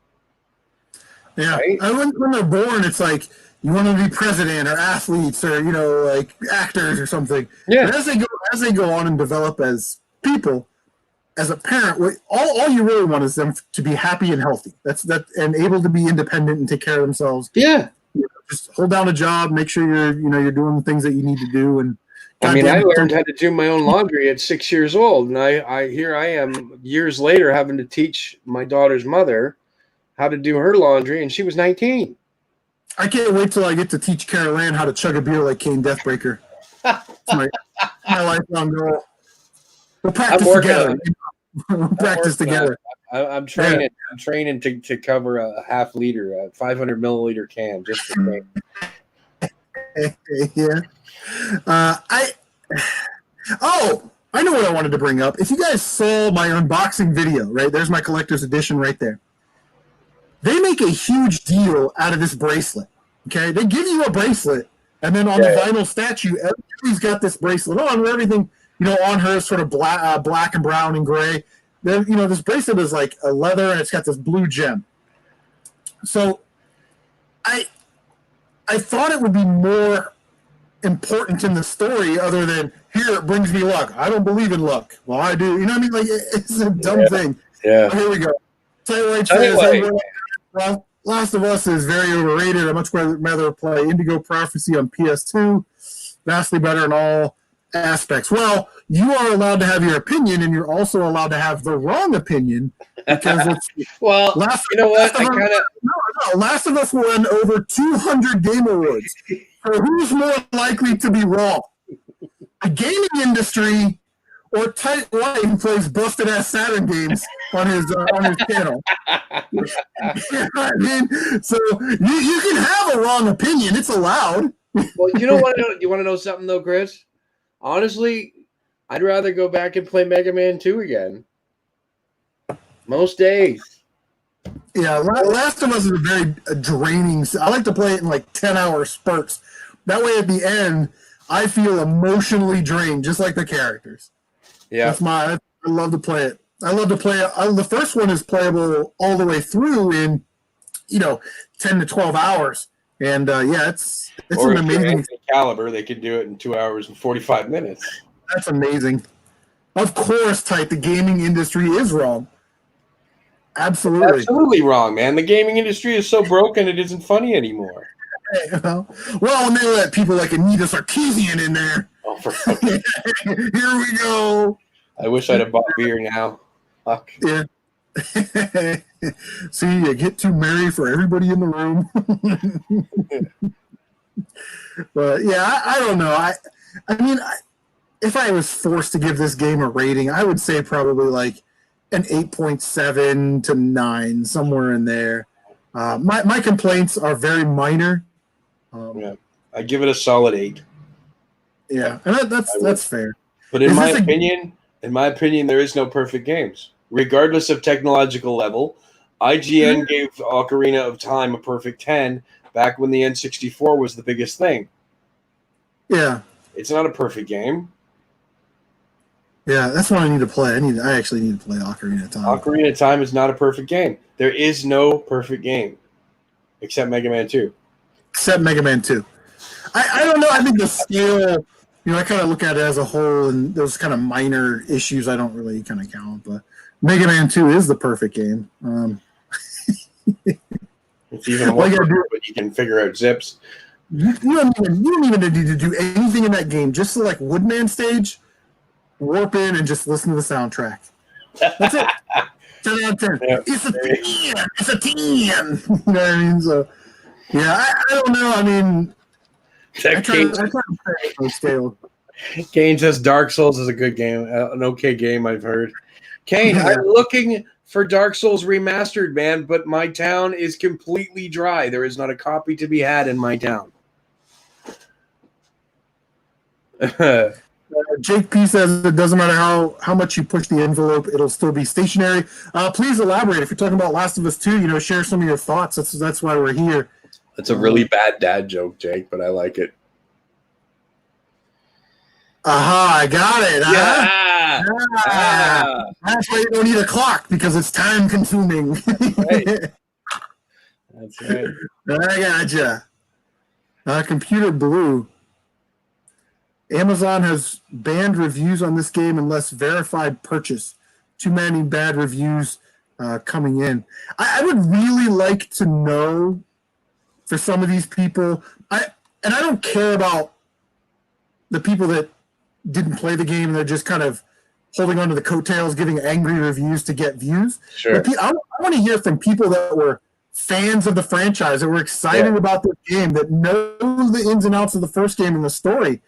Yeah. Right? When they're born, it's like you want to be president or athletes or like actors or something. Yeah. But as they go on and develop as people, as a parent, all you really want is them to be happy and healthy. That's and able to be independent and take care of themselves. Yeah. Just hold down a job, make sure you're doing the things that you need to do. And I learned how to do my own laundry at 6 years old, and I here I am years later having to teach my daughter's mother how to do her laundry, and she was 19. I can't wait till I get to teach Carol Ann how to chug a beer like Kane Deathbreaker. It's my lifelong goal. We'll practice together. We'll practice together. I'm training. I'm training to cover a half liter, a 500 milliliter can, just for me. Yeah. I know what I wanted to bring up. If you guys saw my unboxing video, right? There's my collector's edition right there. They make a huge deal out of this bracelet. Okay, they give you a bracelet, and then on the vinyl statue, everybody's got this bracelet on. Everything on her is sort of black and brown and gray. Then this bracelet is like a leather, and it's got this blue gem. So, I thought it would be more important in the story, other than here it brings me luck. I don't believe in luck. Well, I do. You know what I mean? Like it's a dumb thing. Yeah. So here we go. Says, Last of Us is very overrated. I much rather play Indigo Prophecy on PS2. Vastly better in all aspects. Well, you are allowed to have your opinion, and you're also allowed to have the wrong opinion, because it's well. Last of Us won over 200 Game Awards. So who's more likely to be wrong? The gaming industry or Tight White, who plays busted ass Saturn games on his channel? You know what I mean? So you can have a wrong opinion. It's allowed. Well, you want to know something though, Chris? Honestly, I'd rather go back and play Mega Man 2 again. Most days. Yeah, Last of Us is a very draining. I like to play it in like 10-hour spurts. That way, at the end, I feel emotionally drained, just like the characters. Yeah, I love to play it. I love to play it. The first one is playable all the way through in 10 to 12 hours, and it's an amazing caliber. They can do it in 2 hours and 45 minutes. That's amazing. Of course, the gaming industry is wrong. Absolutely wrong, man. The gaming industry is so broken it isn't funny anymore. Well, when they let people like Anita Sarkeesian in there. Oh, for here we go. I wish I'd have bought beer now. Fuck. Yeah. See, you get too merry for everybody in the room. But yeah, I don't know. I mean, if I was forced to give this game a rating, I would say probably like an 8.7 to 9, somewhere in there. My complaints are very minor. Yeah, I give it a solid 8. Yeah, and that's fair. But in my opinion, In my opinion, there is no perfect games. Regardless of technological level, IGN gave Ocarina of Time a perfect 10 back when the N64 was the biggest thing. Yeah. It's not a perfect game. Yeah, that's what I need to play. I actually need to play Ocarina of Time. Ocarina of Time is not a perfect game. There is no perfect game except Mega Man 2. Except Mega Man 2. I don't know. I think the scale, I kind of look at it as a whole, and those kind of minor issues I don't really kind of count. But Mega Man 2 is the perfect game. It's even more perfect, but you can figure out zips. You don't even need to do anything in that game. Just select Woodman stage, warp in, and just listen to the soundtrack. That's it. 10 out of 10. Yeah. It's a 10. It's a 10. You know what I mean? So, yeah, I don't know. I mean, I try to play on scale. Kane says Dark Souls is a good game, an okay game, I've heard. Kane, I'm looking for Dark Souls Remastered, man, but my town is completely dry. There is not a copy to be had in my town. Jake P says it doesn't matter how much you push the envelope, it'll still be stationary. Please elaborate. If you're talking about Last of Us 2, share some of your thoughts. That's why we're here. That's a really bad dad joke, Jake, but I like it. Aha, I got it. Yeah. That's why you don't need a clock, because it's time consuming. Right. That's right. I gotcha. Computer Blue. Amazon has banned reviews on this game unless verified purchase. Too many bad reviews coming in. I would really like to know for some of these people. I don't care about the people that didn't play the game and they're just kind of holding onto the coattails, giving angry reviews to get views. Sure. I want to hear from people that were fans of the franchise, that were excited about this game, that know the ins and outs of the first game and the story.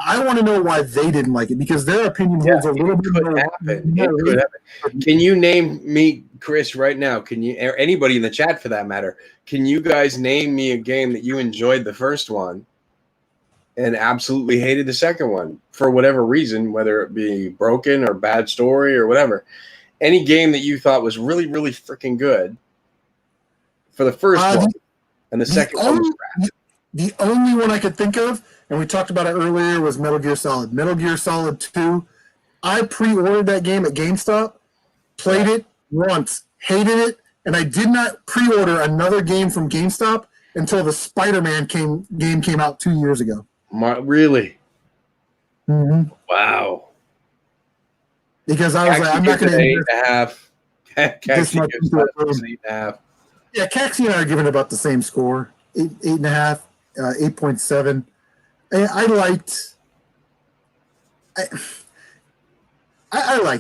I want to know why they didn't like it, because their opinion holds a little bit more. It could happen. Can you name me, Chris, right now? Can you, or anybody in the chat for that matter? Can you guys name me a game that you enjoyed the first one and absolutely hated the second one for whatever reason, whether it be broken or bad story or whatever? Any game that you thought was really, really freaking good for the first one, and the second one was crap. The only one I could think of, and we talked about it earlier, was Metal Gear Solid. Metal Gear Solid 2. I pre-ordered that game at GameStop, played it once, hated it, and I did not pre-order another game from GameStop until the Spider-Man game came out 2 years ago. Really? Mm-hmm. Wow. Because I was like, I'm not going to 8.5. this much into it. 8.5. Yeah, Caxi and I are giving about the same score, 8.5, 8.7. I liked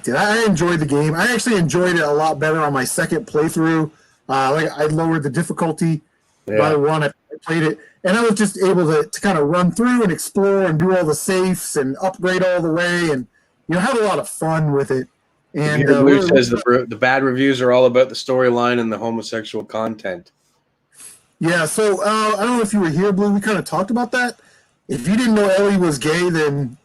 it. I enjoyed the game. I actually enjoyed it a lot better on my second playthrough. I lowered the difficulty by one. I played it, and I was just able to kind of run through and explore and do all the safes and upgrade all the way, and have a lot of fun with it. And Blue says the bad reviews are all about the storyline and the homosexual content. Yeah, so I don't know if you were here, Blue. We kind of talked about that. If you didn't know Ellie was gay, then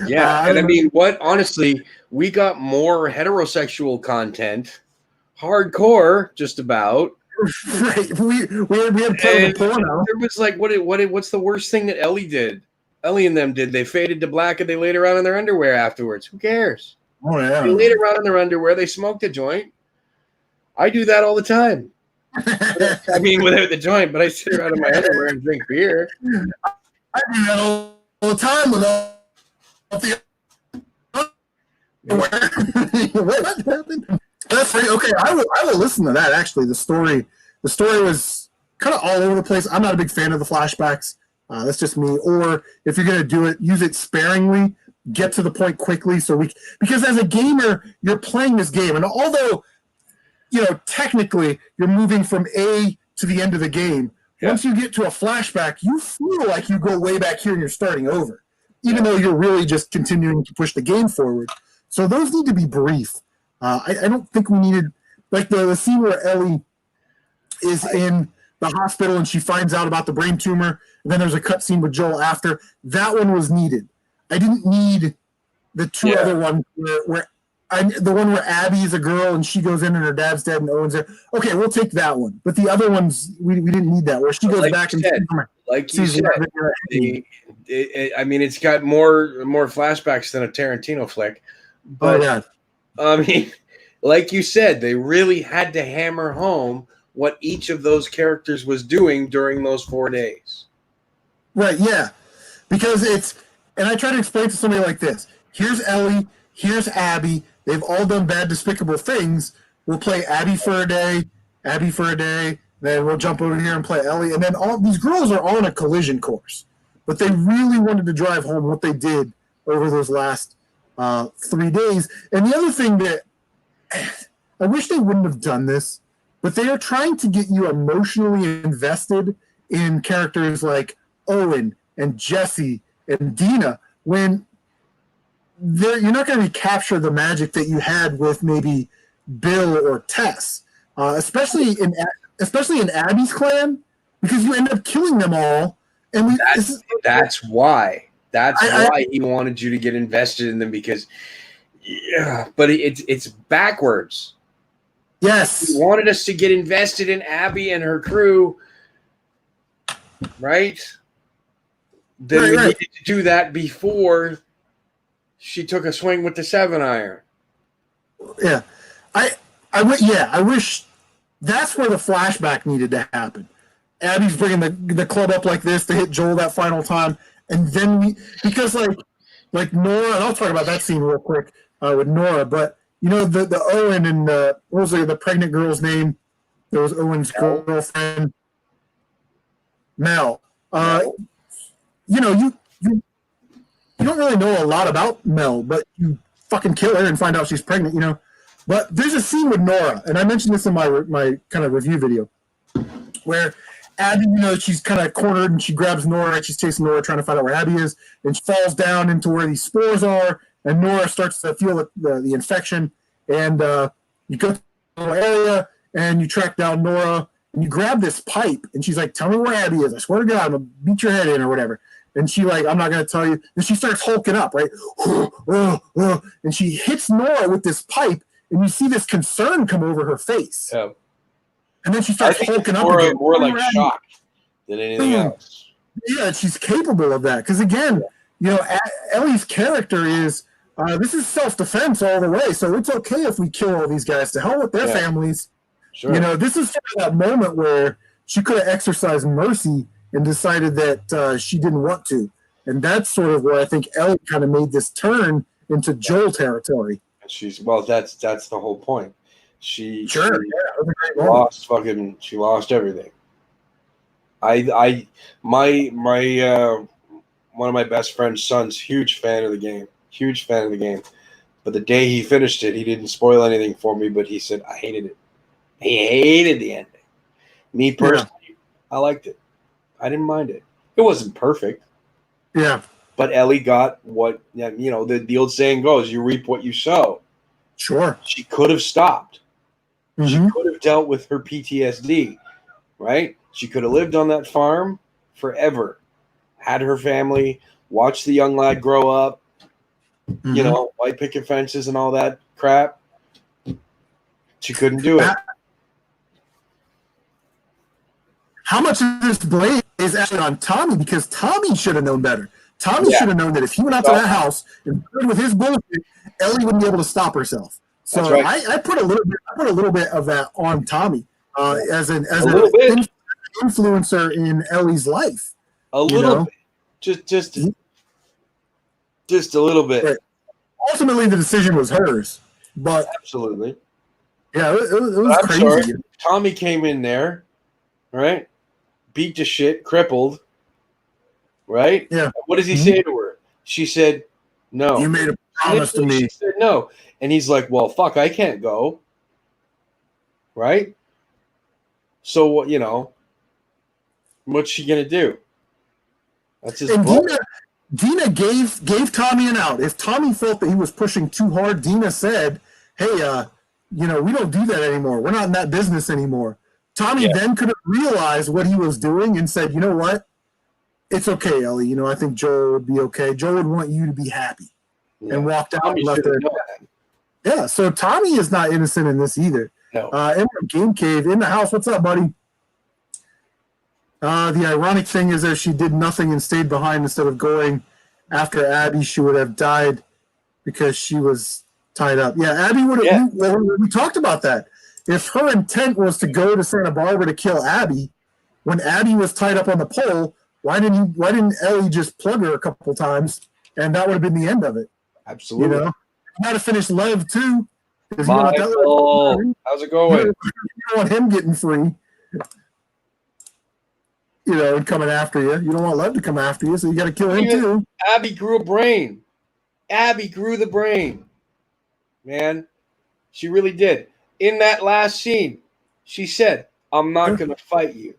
yeah, and I mean, honestly, we got more heterosexual content, hardcore, just about. Right, we had plenty of porno. There was like, what's the worst thing that Ellie did? Ellie and them did. They faded to black and they laid around in their underwear afterwards. Who cares? Oh yeah, they laid around in their underwear. They smoked a joint. I do that all the time. I mean, without the joint, but I sit around in my underwear and drink beer. I do that all the time without the what happened? That's right. Okay, I will listen to that. Actually, the story was kind of all over the place. I'm not a big fan of the flashbacks. That's just me. Or if you're gonna do it, use it sparingly. Get to the point quickly, because as a gamer, you're playing this game, and although technically you're moving from A to the end of the game. Yeah. Once you get to a flashback, you feel like you go way back here and you're starting over, even though you're really just continuing to push the game forward. So those need to be brief. I don't think we needed, like the scene where Ellie is in the hospital and she finds out about the brain tumor, and then there's a cutscene with Joel after. That one was needed. I didn't need the two Yeah. other ones the one where Abby is a girl and she goes in and her dad's dead and Owen's there. Okay, we'll take that one. But the other ones, we didn't need that. Where she goes Like back you and said, like you sees said, Levitt. I mean, it's got more flashbacks than a Tarantino flick. Oh But yeah, I mean, like you said, they really had to hammer home what each of those characters was doing during those 4 days. right, yeah. Because and I try to explain to somebody like this. Here's Ellie, here's Abby. They've all done bad, despicable things. We'll play Abby for a day, then we'll jump over here and play Ellie. And then all these girls are on a collision course. But they really wanted to drive home what they did over those last 3 days. And the other thing that I wish they wouldn't have done this, but they are trying to get you emotionally invested in characters like Owen and Jesse and Dina when you're not going to recapture the magic that you had with maybe Bill or Tess, especially in Abby's clan, because you end up killing them all. And That's why he wanted you to get invested in them, because but it's backwards. Yes, He wanted us to get invested in Abby and her crew, right? Then we needed to do that before she took a swing with the 7-iron. Yeah, I wish that's where the flashback needed to happen. Abby's bringing the club up like this to hit Joel that final time, and then because like Nora, and I'll talk about that scene real quick with Nora, but you know the Owen and what was the pregnant girl's name? There was Owen's girlfriend, Mel. You know you don't really know a lot about Mel, but you fucking kill her and find out she's pregnant, you know. But there's a scene with Nora, and I mentioned this in my kind of review video, where Abby, you know, she's kind of cornered and she grabs Nora and she's chasing Nora, trying to find out where Abby is, and she falls down into where these spores are, and Nora starts to feel the infection, and you go to the little area and you track down Nora and you grab this pipe, and she's like, "Tell me where Abby is. I swear to God, I'm gonna beat your head in or whatever." And she like, "I'm not going to tell you." And she starts hulking up, right? And she hits Nora with this pipe, and you see this concern come over her face. Yeah. And then she starts hulking up more, again. more like shocked than anything else. Yeah, she's capable of that. Because again, you know, Ellie's character is, this is self-defense all the way. So it's okay if we kill all these guys. To hell with their families. Sure. You know, this is sort of that moment where she could have exercised mercy and decided that she didn't want to. And that's sort of where I think Ellie kind of made this turn into Joel territory. And that's the whole point. She lost lost everything. My one of my best friend's son's huge fan of the game. But the day he finished it, he didn't spoil anything for me, but he said, I hated it. He hated the ending. Me personally, I liked it. I didn't mind it. It wasn't perfect. Yeah. But Ellie got what, you know, the old saying goes, you reap what you sow. Sure. She could have stopped. Mm-hmm. She could have dealt with her PTSD, right? She could have lived on that farm forever, had her family, watched the young lad grow up, you know, white picket fences and all that crap. She couldn't do it. How much of this blame is actually on Tommy? Because Tommy should have known better. Tommy should have known that if he went out to that house and played with his bullshit, Ellie wouldn't be able to stop herself. So I put a little bit of that on Tommy as an influencer in Ellie's life. A little bit. Just a little bit. But ultimately, the decision was hers. But absolutely. Yeah, it was crazy. Sorry. Tommy came in there, right? Beat to shit, crippled, right? Yeah. What does he say to her? She said, no. You made a promise to me. She said no. And he's like, well, fuck, I can't go. Right? So, you know, what's she going to do? That's his Dina gave Tommy an out. If Tommy felt that he was pushing too hard, Dina said, hey, you know, we don't do that anymore. We're not in that business anymore. Tommy then could have realized what he was doing and said, you know what? It's okay, Ellie. You know, I think Joel would be okay. Joel would want you to be happy. and walked out Tommy and left should have her. known that. Yeah, so Tommy is not innocent in this either. No. Emerald Game Cave in the house. What's up, buddy? The ironic thing is that she did nothing and stayed behind instead of going after Abby. She would have died because she was tied up. Yeah, Abby would have. Yeah. We talked about that. If her intent was to go to Santa Barbara to kill Abby, when Abby was tied up on the pole, why didn't Ellie just plug her a couple times, and that would have been the end of it? Absolutely. You know, you got to finish Lev too. Michael, how's it going? You don't want him getting free. You know, and coming after you. You don't want Lev to come after you, so you got to kill him too. Abby grew a brain. Abby grew the brain. Man, she really did. In that last scene, she said, I'm not going to fight you.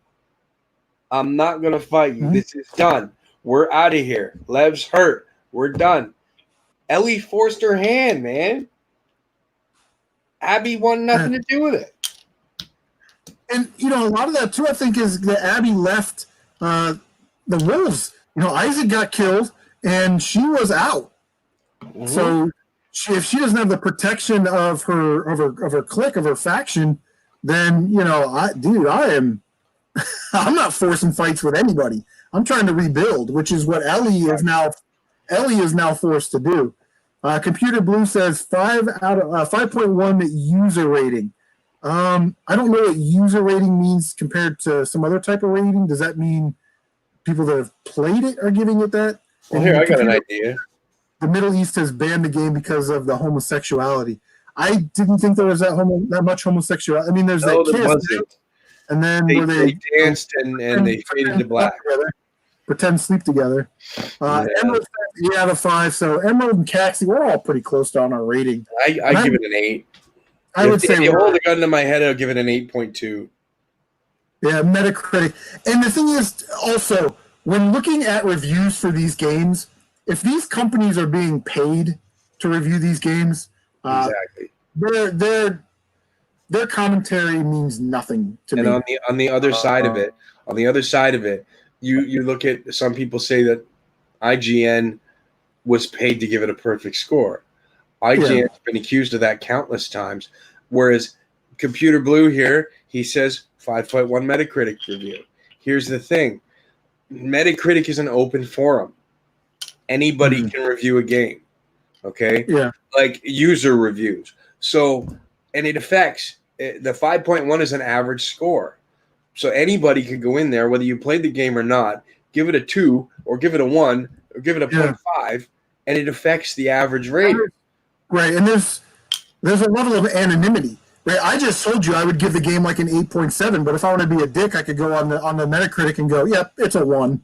I'm not going to fight you. This is done. We're out of here. Lev's hurt. We're done. Ellie forced her hand, man. Abby wanted nothing to do with it. And, you know, a lot of that, too, I think, is that Abby left the wolves. You know, Isaac got killed, and she was out. Mm-hmm. So if she doesn't have the protection of her clique, of her faction, then, you know, I'm not forcing fights with anybody. I'm trying to rebuild, which is what Ellie is now forced to do. Computer Blue says 5.1 user rating. I don't know what user rating means compared to some other type of rating. Does that mean people that have played it are giving it that? Well, here, I got an idea. The Middle East has banned the game because of the homosexuality. I didn't think there was that much homosexuality. I mean, there's that kiss. And then they danced and they faded to black. Pretend sleep together. Emerald, 8 out of 5. So Emerald and Caxi, we're all pretty close to on our rating. I give it an 8. I would say if you hold a gun to my head, I'll give it an 8.2. Yeah, Metacritic. And the thing is, also, when looking at reviews for these games, if these companies are being paid to review these games, exactly, their commentary means nothing to me. And on the other side of it, you look at some people say that IGN was paid to give it a perfect score. IGN's been accused of that countless times, whereas Computer Blue here, he says 5.1 Metacritic review. Here's the thing. Metacritic is an open forum. Anybody can review a game, okay? Yeah. Like user reviews. So, and it affects, the 5.1 is an average score. So anybody could go in there, whether you played the game or not, give it a 2 or give it a 1 or give it a 0.5, and it affects the average rating. Right, and there's a level of anonymity. Right, I just told you I would give the game like an 8.7, but if I want to be a dick, I could go on the Metacritic and go, "Yep, it's a 1."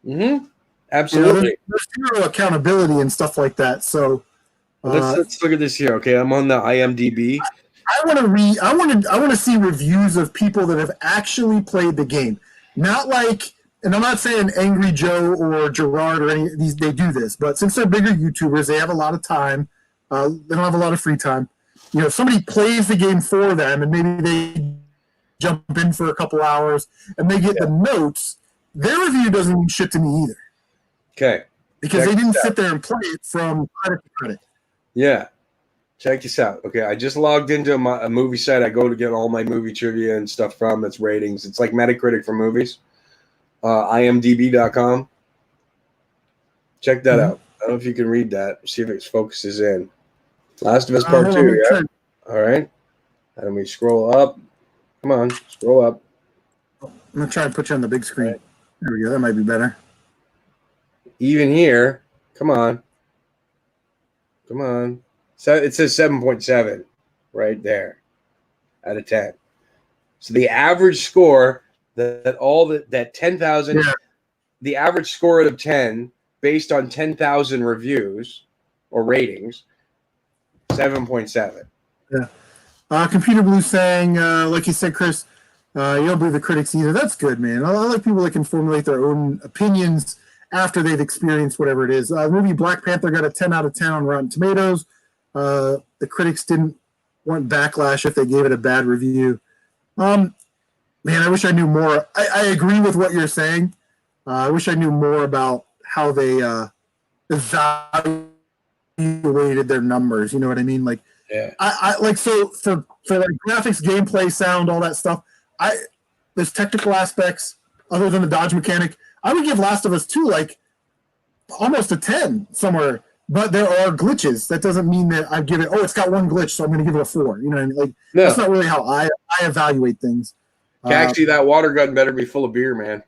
Mm-hmm. Absolutely. You know, there's zero accountability and stuff like that. So let's look at this here. Okay, I'm on the IMDb. I want to see reviews of people that have actually played the game, not like. And I'm not saying Angry Joe or Gerard or any of these, they do this, but since they're bigger YouTubers, they have a lot of time. They don't have a lot of free time. You know, if somebody plays the game for them and maybe they jump in for a couple hours and they get the notes, their review doesn't mean shit to me either. Okay. Because they didn't sit there and play it from credit to credit. Yeah. Check this out. Okay, I just logged into a movie site I go to get all my movie trivia and stuff from. It's ratings. It's like Metacritic for movies. IMDb.com. Check that out. I don't know if you can read that. See if it focuses in. Last of Us Part 2, yeah? All right. And we scroll up. Come on, scroll up. I'm going to try and put you on the big screen. Right. There we go. That might be better. Even here, come on. Come on. So it says 7.7 right there out of 10. So the average score that 10,000, the average score out of 10 based on 10,000 reviews or ratings, 7.7. Yeah. Computer Blue saying, like you said, Chris, you don't believe the critics either. That's good, man. I like people that can formulate their own opinions after they've experienced whatever it is. The movie Black Panther got a 10 out of 10 on Rotten Tomatoes. The critics didn't want backlash if they gave it a bad review. Man, I wish I knew more. I agree with what you're saying. I wish I knew more about how they evaluate evaluated their numbers. You know what I mean? Like, Yeah. I like, so for like graphics, gameplay, sound, all that stuff. There's technical aspects other than the dodge mechanic. I would give Last of Us 2 like almost a 10 somewhere. But there are glitches. That doesn't mean that I give it. Oh, it's got one glitch, so I'm going to give it a 4. You know what I mean? Like, No. that's not really how I evaluate things. Actually, that water gun better be full of beer, man.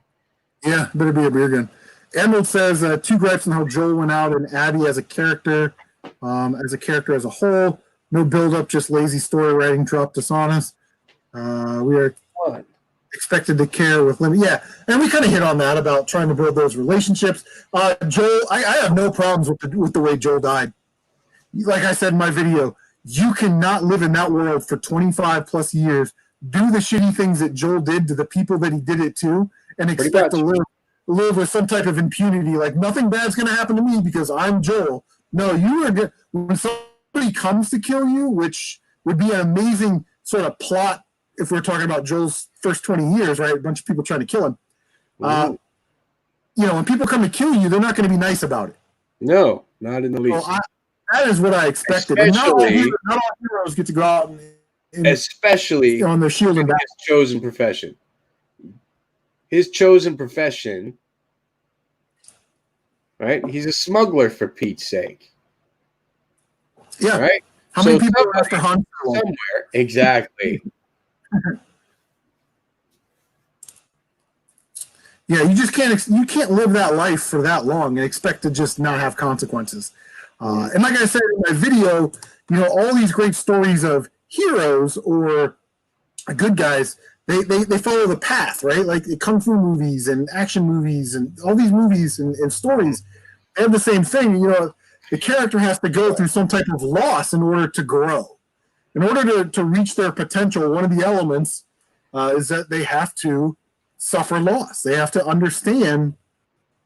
Yeah, better be a beer gun. Emerald says 2 gripes on how Joel went out and Abby as a character as a whole. No build up, just lazy story writing dropped us on us. We are expected to care with limit. Yeah, and we kind of hit on that about trying to build those relationships. Joel, I have no problems with the way Joel died. Like I said in my video, you cannot live in that world for 25 plus years, do the shitty things that Joel did to the people that he did it to, and expect to live with some type of impunity. Like, nothing bad's going to happen to me because I'm Joel. No, you are good. When somebody comes to kill you, which would be an amazing sort of plot if we're talking about Joel's first 20 years, right? A bunch of people trying to kill him. When people come to kill you, they're not going to be nice about it. No, not in the least. Well, that is what I expected. Not all heroes get to go out and especially on their shield and back. His chosen profession. His chosen profession, right? He's a smuggler, for Pete's sake. Yeah. Right? How many people are after Hunt? Somewhere. Exactly. Yeah, you just can't live that life for that long and expect to just not have consequences. And like I said in my video, all these great stories of heroes or good guys, they follow the path, right? Like the kung fu movies and action movies and all these movies and stories, they have the same thing. The character has to go through some type of loss in order to grow. In order to reach their potential, one of the elements is that they have to suffer loss. They have to understand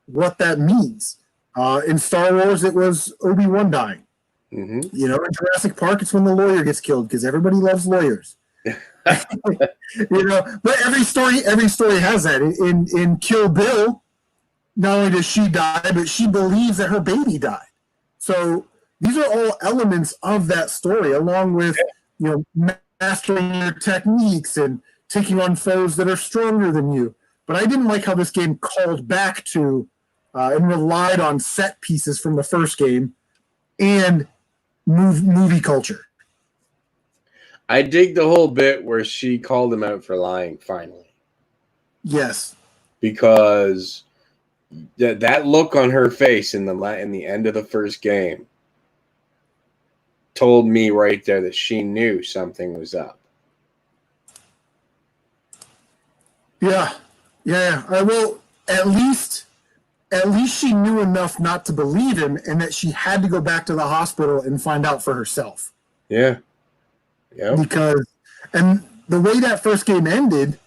what that means. In Star Wars, it was Obi-Wan dying. Mm-hmm. In Jurassic Park, it's when the lawyer gets killed because everybody loves lawyers. But every story has that. In Kill Bill, not only does she die, but she believes that her baby died. So these are all elements of that story, along with mastering your techniques and taking on foes that are stronger than you. But I didn't like how this game called back to and relied on set pieces from the first game and movie culture. I dig the whole bit where she called him out for lying, finally. Yes. Because that look on her face in the end of the first game told me right there that she knew something was up. Yeah. Well, at least she knew enough not to believe him, and that she had to go back to the hospital and find out for herself. Yeah. Yeah. And the way that first game ended,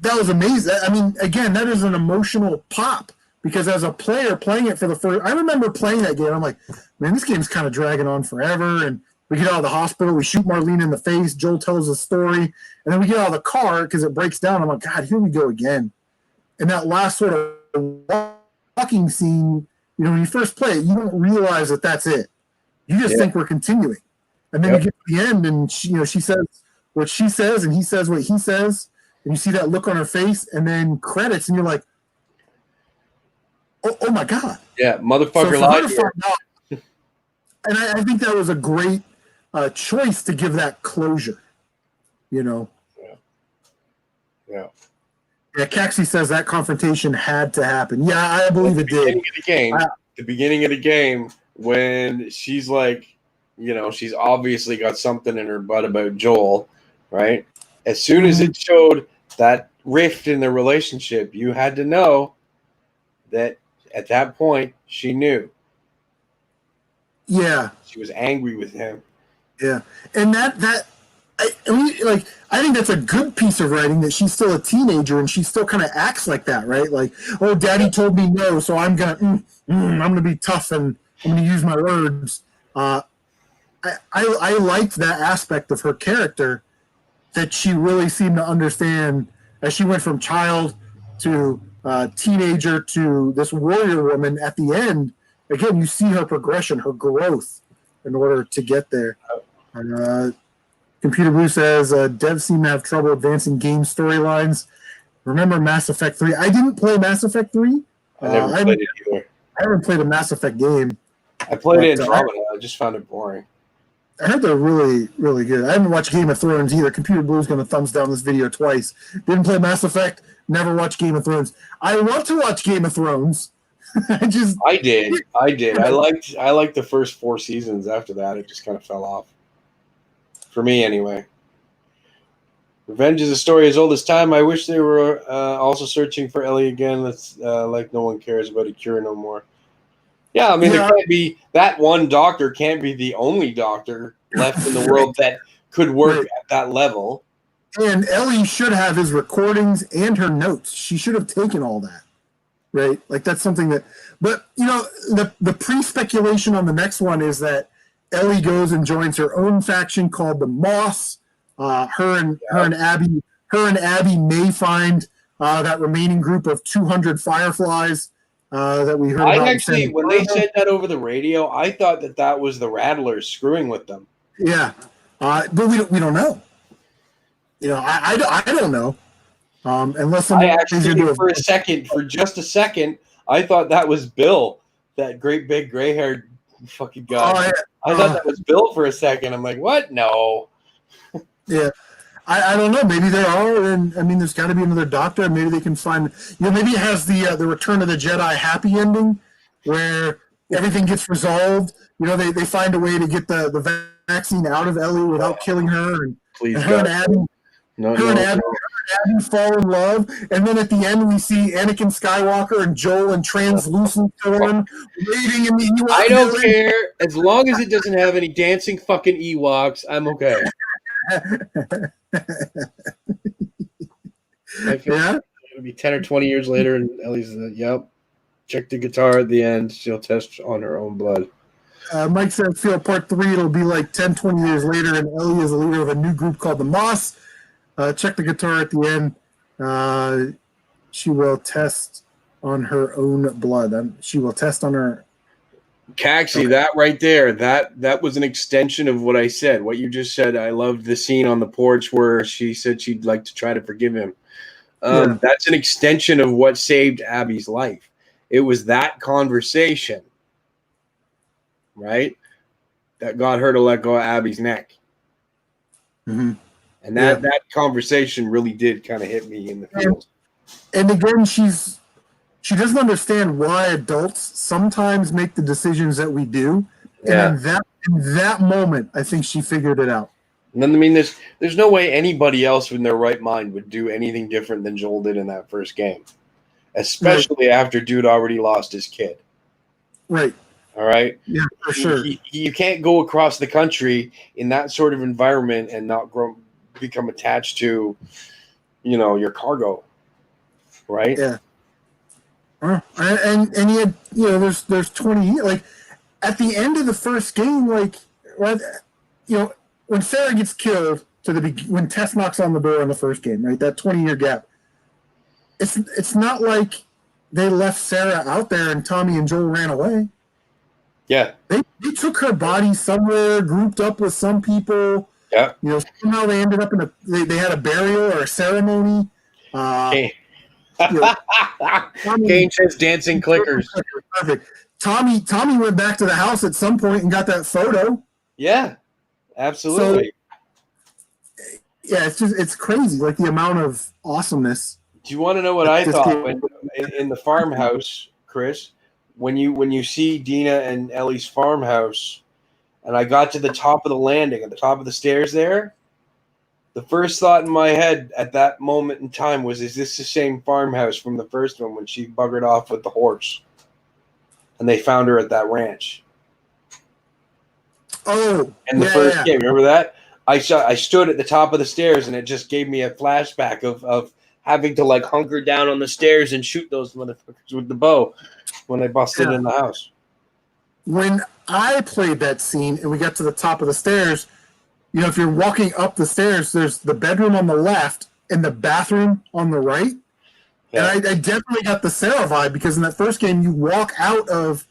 that was amazing. I mean, again, that is an emotional pop, because as a player playing it for the first, I remember playing that game. I'm like, man, this game's kind of dragging on forever. And we get out of the hospital, we shoot Marlene in the face. Joel tells a story, and then we get out of the car because it breaks down. I'm like, God, here we go again. And that last sort of walking scene, when you first play it, you don't realize that that's it. You just think we're continuing. And then you get to the end, and she says what she says, and he says what he says, and you see that look on her face, and then credits, and you're like, oh my God. Yeah, motherfucker lied. And I think that was a great choice to give that closure, Yeah. Caxi says that confrontation had to happen. Yeah, I believe it did. The beginning of the game, when she's like, she's obviously got something in her butt about Joel, right? As soon as it showed that rift in the relationship, you had to know that at that point she knew. Yeah. She was angry with him. Yeah. And I think that's a good piece of writing, that she's still a teenager and she still kind of acts like that, right? Like, oh, daddy told me no, so I'm gonna be tough and I'm gonna use my words. I liked that aspect of her character, that she really seemed to understand as she went from child to teenager to this warrior woman. At the end, again, you see her progression, her growth in order to get there. Computer Blue says devs seem to have trouble advancing game storylines. Remember Mass Effect 3? I didn't play Mass Effect 3. I never played it either. I haven't played a Mass Effect game. I played it in Andromeda. I just found it boring. I heard they're really, really good. I haven't watched Game of Thrones either. Computer Blue's going to thumbs down this video twice. Didn't play Mass Effect. Never watched Game of Thrones. I want to watch Game of Thrones. I did. I liked the first 4 seasons. After that, it just kind of fell off. For me, anyway. Revenge is a story as old as time. I wish they were also searching for Ellie again. That's like no one cares about a cure no more. Yeah, I mean, there can't be that one doctor can't be the only doctor left in the world that could work at that level. And Ellie should have his recordings and her notes. She should have taken all that, right? Like that's something that. But you know, the pre-speculation on the next one is that Ellie goes and joins her own faction called the Moss. Her and Abby may find that remaining group of 200 Fireflies. That we heard about. I actually, when they said that over the radio, I thought that was the Rattlers screwing with them. Yeah, but we don't know. You know, I don't know. Unless I actually for just a second, I thought that was Bill, that great big gray-haired fucking guy. Oh, yeah. I thought that was Bill for a second. I'm like, what? No. Yeah. I don't know. Maybe there are, and I mean, there's got to be another doctor. And maybe they can find. You know, maybe it has the Return of the Jedi happy ending, where everything gets resolved. You know, they find a way to get the vaccine out of Ellie without killing her, and her and Abby, Abby fall in love. And then at the end, we see Anakin Skywalker and Joel in translucent form waiting in the Ewok. I don't care as long as it doesn't have any dancing fucking Ewoks. I'm okay. Yeah, it'll be 10 or 20 years later, and Ellie's yep. Check the guitar at the end. She'll test on her own blood. Mike said, "Feel part 3. It'll be like 10, 20 years later, and Ellie is the leader of a new group called the Moss. Check the guitar at the end. She will test on her own blood. She will test on her." Caxi, that right there, that was an extension of what I said. What you just said, I loved the scene on the porch where she said she'd like to try to forgive him. That's an extension of what saved Abby's life. It was that conversation, right, that got her to let go of Abby's neck. Mm-hmm. And that conversation really did kind of hit me in the feels. And again, she doesn't understand why adults sometimes make the decisions that we do. Yeah. And in that moment, I think she figured it out. And then, I mean, there's no way anybody else in their right mind would do anything different than Joel did in that first game, especially after dude already lost his kid. Right. All right? Yeah, for sure. You can't go across the country in that sort of environment and not become attached to, you know, your cargo. Right? Yeah. And he had, you know, there's 20 years. Like, at the end of the first game, like, you know, when Sarah gets killed when Tess knocks on the door in the first game, right? That 20-year gap. It's not like they left Sarah out there and Tommy and Joel ran away. Yeah. They took her body somewhere, grouped up with some people. Yeah. You know, somehow they ended up they had a burial or a ceremony. Okay. Kane says dancing clickers. Perfect. Tommy went back to the house at some point and got that photo. Yeah, absolutely. So, yeah, it's crazy, like the amount of awesomeness. Do you want to know what I thought when, in the farmhouse, Chris? When you see Dina and Ellie's farmhouse, and I got to the top of the landing, at the top of the stairs there, the first thought in my head at that moment in time was, is this the same farmhouse from the first one when she buggered off with the horse? And they found her at that ranch. Oh. In the first game. Remember that? I stood at the top of the stairs, and it just gave me a flashback of having to, like, hunker down on the stairs and shoot those motherfuckers with the bow when they busted in the house. When I played that scene and we got to the top of the stairs, you know, if you're walking up the stairs, there's the bedroom on the left and the bathroom on the right. Yeah. And I definitely got the Sarah vibe, because in that first game, you walk out of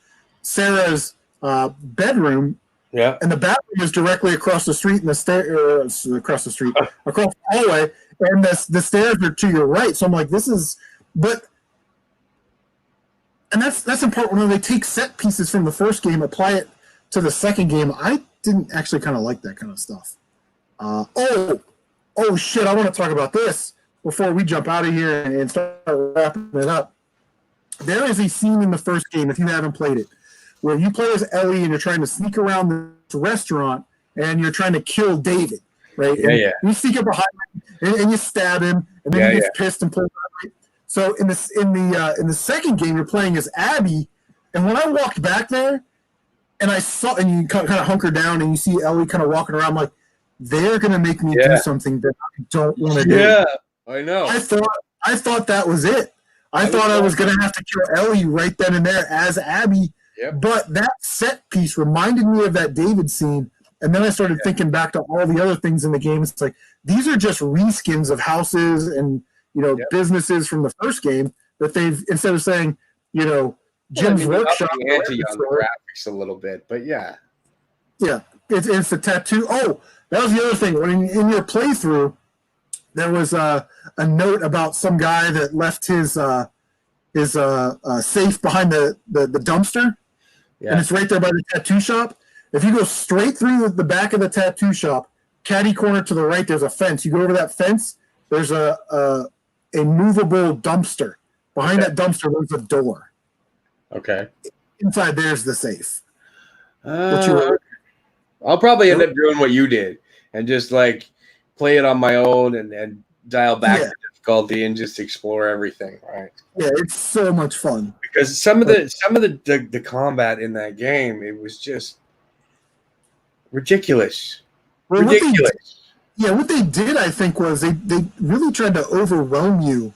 Sarah's bedroom, Yeah. and the bathroom is directly across the street, and across the hallway, and the stairs are to your right. So I'm like, this is, and that's important when they take set pieces from the first game, apply it to the second game. I didn't actually kind of like that kind of stuff. Oh shit! I want to talk about this before we jump out of here and start wrapping it up. There is a scene in the first game, if you haven't played it, where you play as Ellie and you're trying to sneak around the restaurant and you're trying to kill David, right? Yeah, yeah. You sneak up behind him and you stab him, and then he gets pissed and pulls out. Right? So in the second game, you're playing as Abby, and when I walked back there, and I saw, and you kind of hunker down and you see Ellie kind of walking around, I'm like, they're gonna make me do something that I don't want to do. Yeah, I know. I thought that was it. I thought I was gonna have to kill Ellie right then and there as Abby. Yep. But that set piece reminded me of that David scene, and then I started thinking back to all the other things in the game. It's like these are just reskins of houses and businesses from the first game that they've, instead of saying Jim's workshop. Anti on the graphics a little bit, but yeah, it's the tattoo. Oh, that was the other thing. When in your playthrough, there was a note about some guy that left his safe behind the dumpster, and it's right there by the tattoo shop. If you go straight through the back of the tattoo shop, caddy corner to the right, there's a fence. You go over that fence, there's a movable dumpster. Behind that dumpster, there's a door. Okay. Inside there's the safe. I'll probably end up doing what you did and just like play it on my own and dial back the difficulty and just explore everything. Right. Yeah, it's so much fun. Because some of the combat in that game, it was just ridiculous. Ridiculous. What they did, I think, was they really tried to overwhelm you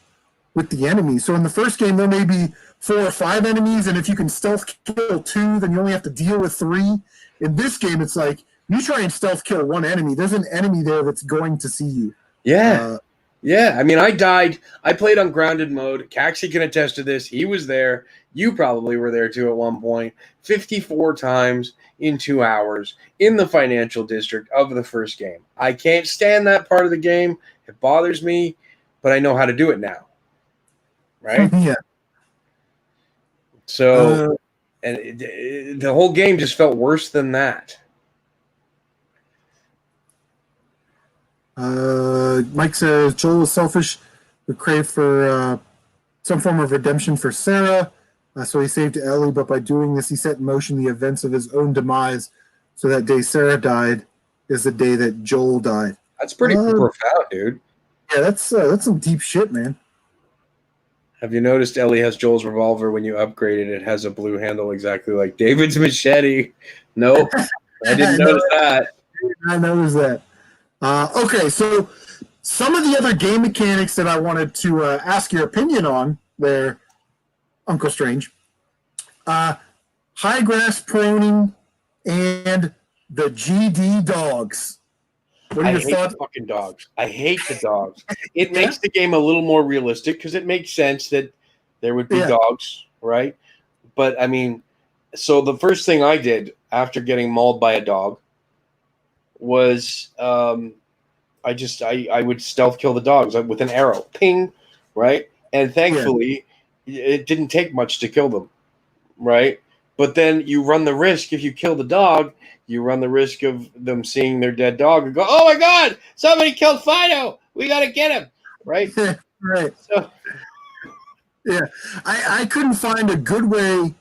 with the enemies. So in the first game, there may be 4 or 5 enemies, and if you can stealth kill 2, then you only have to deal with 3. In this game, it's like you try and stealth kill 1 enemy. There's an enemy there that's going to see you. Yeah. I mean, I died. I played on grounded mode. Caxi can attest to this. He was there. You probably were there too at one point. 54 times in 2 hours in the financial district of the first game. I can't stand that part of the game. It bothers me, but I know how to do it now. Right? Yeah. So, the whole game just felt worse than that. Mike says Joel is selfish, would crave for some form of redemption for Sarah. So he saved Ellie, but by doing this, he set in motion the events of his own demise. So that day Sarah died is the day that Joel died. That's pretty profound, dude. Yeah, that's some deep shit, man. Have you noticed Ellie has Joel's revolver when you upgrade it? It has a blue handle exactly like David's machete. Nope. I didn't notice that. I noticed that. Okay, so some of the other game mechanics that I wanted to ask your opinion on there, Uncle Strange. High grass proning and the GD dogs. What are your thoughts? Fucking dogs. I hate the dogs. It makes the game a little more realistic because it makes sense that there would be dogs, right? But I mean, so the first thing I did after getting mauled by a dog was I would stealth kill the dogs with an arrow, ping, right? And thankfully, it didn't take much to kill them, right? But then you run the risk, if you kill the dog, you run the risk of them seeing their dead dog and go, "Oh my God, somebody killed Fido! We got to get him!" Right? Right. So, I couldn't find a good way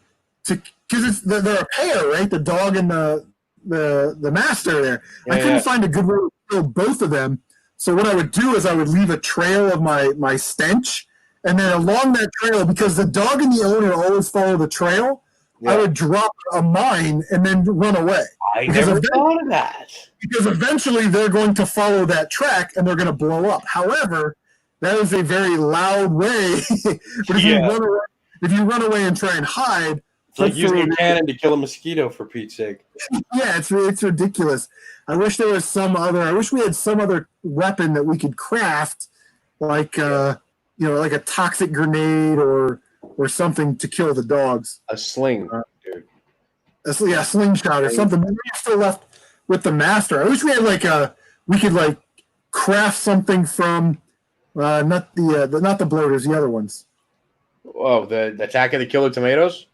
to, because they're a pair, right? The dog and the master there. I couldn't find a good way to kill both of them. So what I would do is I would leave a trail of my stench, and then along that trail, because the dog and the owner always follow the trail, I would drop a mine and then run away. I never thought of that. Because eventually they're going to follow that track and they're going to blow up. However, that is a very loud way. But if you run away and try and hide, it's like using a cannon to kill a mosquito, for Pete's sake. Yeah, it's ridiculous. I wish there was I wish we had some other weapon that we could craft, like like a toxic grenade or something to kill the dogs. A sling, dude. slingshot or something. But we're still left with the master. I wish we had we could craft something from not the bloaters, the other ones. Oh, the Attack of the Killer Tomatoes.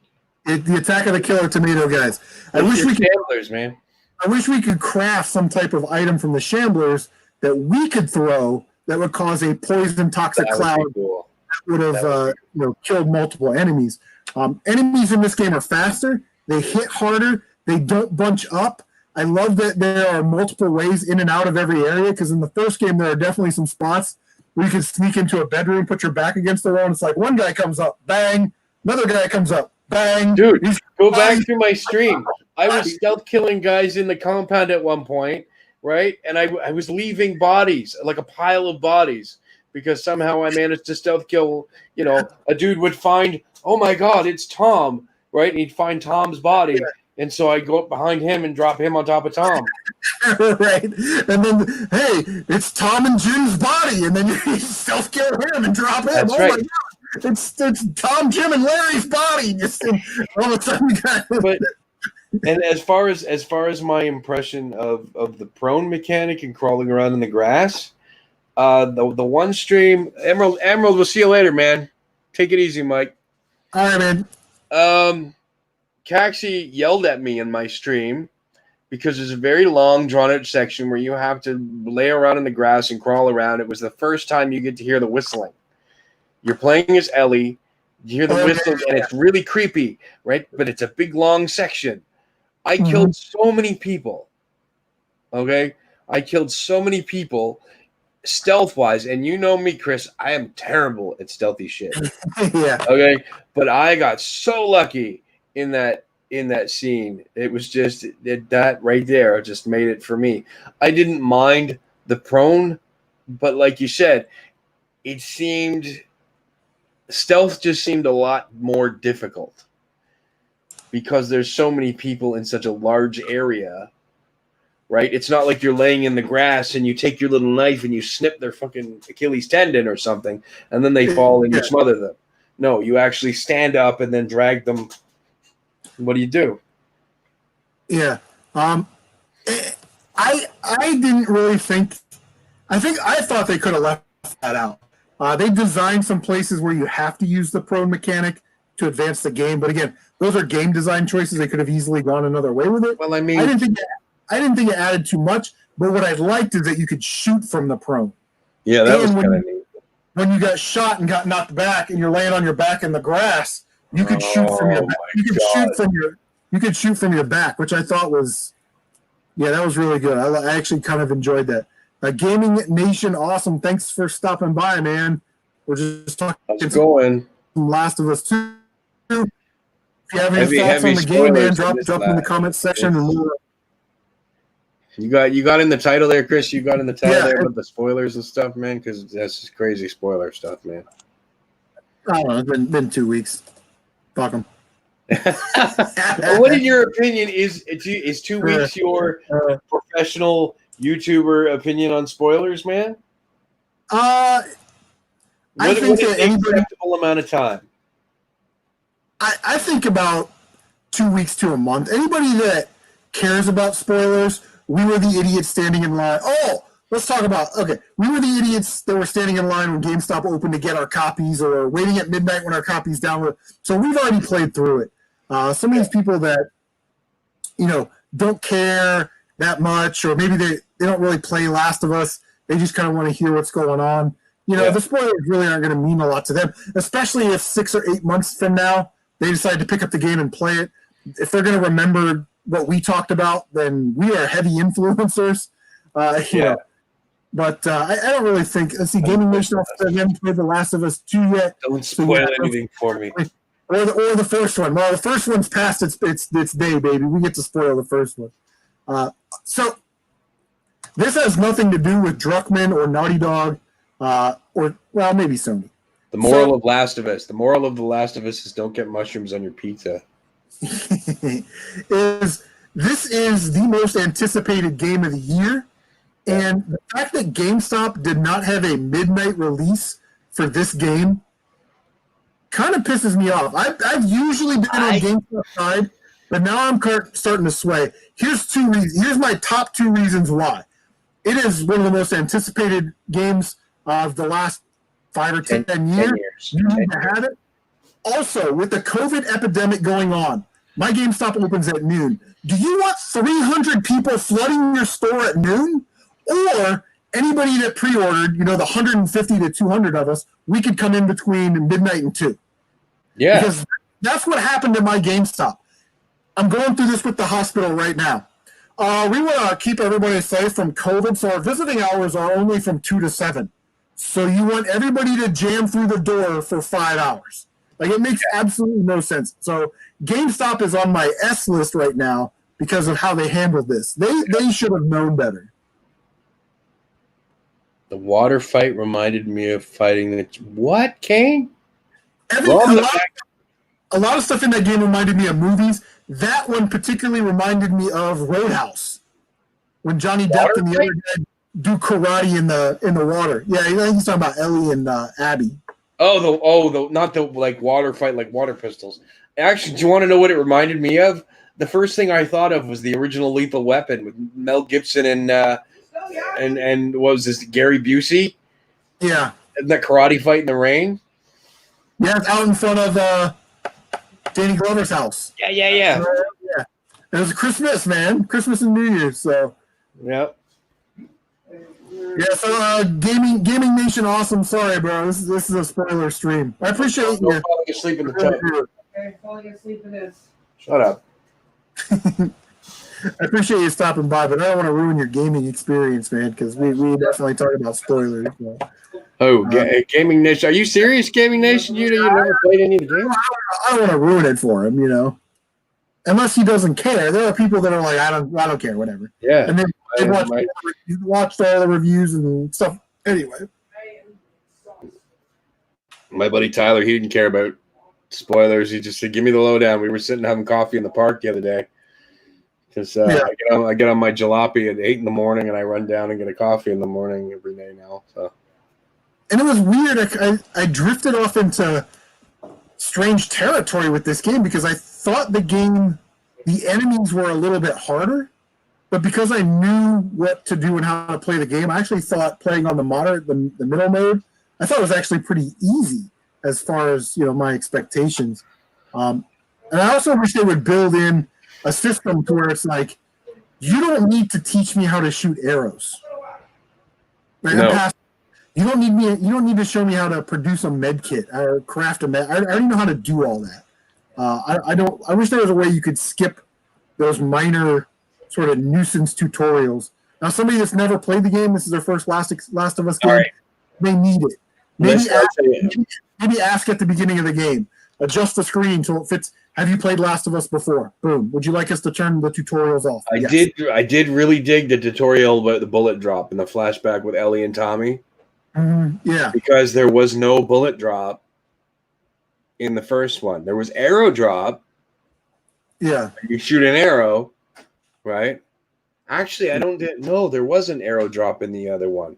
The Attack of the Killer Tomato guys. I wish we could. Shamblers, man. I wish we could craft some type of item from the Shamblers that we could throw that would cause a poison toxic cloud Cool. that would have killed multiple enemies. Enemies in this game are faster. They hit harder. They don't bunch up. I love that there are multiple ways in and out of every area, because in the first game there are definitely some spots where you can sneak into a bedroom, put your back against the wall, and it's like one guy comes up, bang, another guy comes up, bang. Dude, go back to my stream. I was stealth killing guys in the compound at one point, right? And I was leaving bodies, like a pile of bodies, because somehow I managed to stealth kill, a dude would find, oh my God, it's Tom, right? And he'd find Tom's body. Yeah. And so I go up behind him and drop him on top of Tom. Right. And then, hey, it's Tom and Jim's body. And then you stealth kill him and drop him. That's oh right. My God. It's Tom, Jim, and Larry's body. Just all of a sudden you got and as far as my impression of the prone mechanic and crawling around in the grass, the one stream, Emerald, we'll see you later, man. Take it easy, Mike. All right, man. Caxi yelled at me in my stream because there's a very long, drawn-out section where you have to lay around in the grass and crawl around. It was the first time you get to hear the whistling. You're playing as Ellie. You hear the whistling, and it's really creepy, right? But it's a big, long section. I killed so many people, okay? I killed so many people stealth-wise, and you know me, Chris. I am terrible at stealthy shit. Yeah. Okay? But I got so lucky in that scene. It was just that right there just made it for me. I didn't mind the prone, but like you said, stealth just seemed a lot more difficult because there's so many people in such a large area, right? It's not like you're laying in the grass and you take your little knife and you snip their fucking Achilles tendon or something and then they fall and you smother them. No, you actually stand up and then drag them. What do you do? Yeah. I didn't really think. I thought they could have left that out. They designed some places where you have to use the prone mechanic to advance the game, but again, those are game design choices. They could have easily gone another way with it. Well, I mean, I didn't think it added too much. But what I liked is that you could shoot from the prone. Yeah, that was kind of neat. When you got shot and got knocked back, and you're laying on your back in the grass. You could shoot from your back. You could shoot from your back, which I thought was, that was really good. I actually kind of enjoyed that. Gaming Nation, awesome. Thanks for stopping by, man. We're just talking. How's it going? Last of Us 2. If you have any thoughts on the game, man, drop in the comment section. And you got in the title there, Chris. You got in the title there with the spoilers and stuff, man, because that's just crazy spoiler stuff, man. I don't know. It's been 2 weeks. Fuck them. What in your opinion is 2 weeks your professional YouTuber opinion on spoilers, man? I think what is an acceptable amount of time? I think about 2 weeks to a month. Anybody that cares about spoilers, we were the idiots standing in line. Oh, let's talk about, we were the idiots that were standing in line when GameStop opened to get our copies or waiting at midnight when our copies download. So we've already played through it. Some of these people that, don't care that much, or maybe they don't really play Last of Us. They just kind of want to hear what's going on. The spoilers really aren't going to mean a lot to them, especially if 6 or 8 months from now they decide to pick up the game and play it. If they're going to remember what we talked about, then we are heavy influencers. But I don't really think. Let's see, Gaming Nation. I haven't played The Last of Us 2 yet. Don't spoil anything for me. Or the first one. Well, the first one's past its day, baby. We get to spoil the first one. So this has nothing to do with Druckmann or Naughty Dog, or maybe Sony. The moral of Last of Us. The moral of The Last of Us is don't get mushrooms on your pizza. This is the most anticipated game of the year, and the fact that GameStop did not have a midnight release for this game kind of pisses me off. I've usually been on GameStop's side but now I'm starting to sway. Here's two reasons. Here's my top 2 reasons why. It is one of the most anticipated games of the last 5 or 10 years. You need to have it. Also, with the COVID epidemic going on, my GameStop opens at noon. Do you want 300 people flooding your store at noon? Or anybody that pre-ordered, the 150 to 200 of us, we could come in between midnight and 2. Yeah. Because that's what happened to my GameStop. I'm going through this with the hospital right now. We want to keep everybody safe from COVID, so our visiting hours are only from 2 to 7. So you want everybody to jam through the door for 5 hours. Like, it makes absolutely no sense. So GameStop is on my S list right now because of how they handled this. They should have known better. The water fight reminded me of fighting the what, Kane? A lot of stuff in that game reminded me of movies. That one particularly reminded me of Roadhouse, when Johnny Depp and the other guy do karate in the water. Yeah, he's talking about Ellie and Abby. Oh, not the like water fight, like water pistols. Actually, do you want to know what it reminded me of? The first thing I thought of was the original Lethal Weapon with Mel Gibson and what was this, Gary Busey? Yeah. The karate fight in the rain? Yeah, it's out in front of Danny Glover's house. Yeah. Yeah. It was Christmas, man. Christmas and New Year's, so. Yep. Yeah, so Gaming Nation, awesome. Sorry, bro. This is a spoiler stream. I appreciate you. Falling asleep in the tub. Okay, falling asleep it is. Shut up. I appreciate you stopping by, but I don't want to ruin your gaming experience, man, because we definitely talk about spoilers. So. Oh, Gaming Nation. Are you serious, Gaming Nation? You never played any of the games? I don't want to ruin it for him, Unless he doesn't care. There are people that are like, I don't care, whatever. Yeah. And then they watched all the reviews and stuff. Anyway. My buddy Tyler, he didn't care about spoilers. He just said, give me the lowdown. We were sitting having coffee in the park the other day. Because I get on my jalopy at 8 in the morning, and I run down and get a coffee in the morning every day now. So. And it was weird. I drifted off into strange territory with this game because I thought the enemies were a little bit harder, but because I knew what to do and how to play the game, I actually thought playing on the middle mode, I thought it was actually pretty easy as far as my expectations. And I also wish they would build in a system to where it's like, you don't need to teach me how to shoot arrows. Right? No. You don't need to show me how to produce a med kit or craft a med. I already know how to do all that. I wish there was a way you could skip those minor sort of nuisance tutorials. Now, somebody that's never played the game, this is their first Last of Us game, right. They need it. Maybe ask at the beginning of the game. Adjust the screen so it fits. Have you played Last of Us before? Boom. Would you like us to turn the tutorials off? I did really dig the tutorial about the bullet drop and the flashback with Ellie and Tommy. Mm-hmm. Yeah. Because there was no bullet drop in the first one. There was arrow drop. Yeah. You shoot an arrow, right? Actually, I don't know. There was an arrow drop in the other one.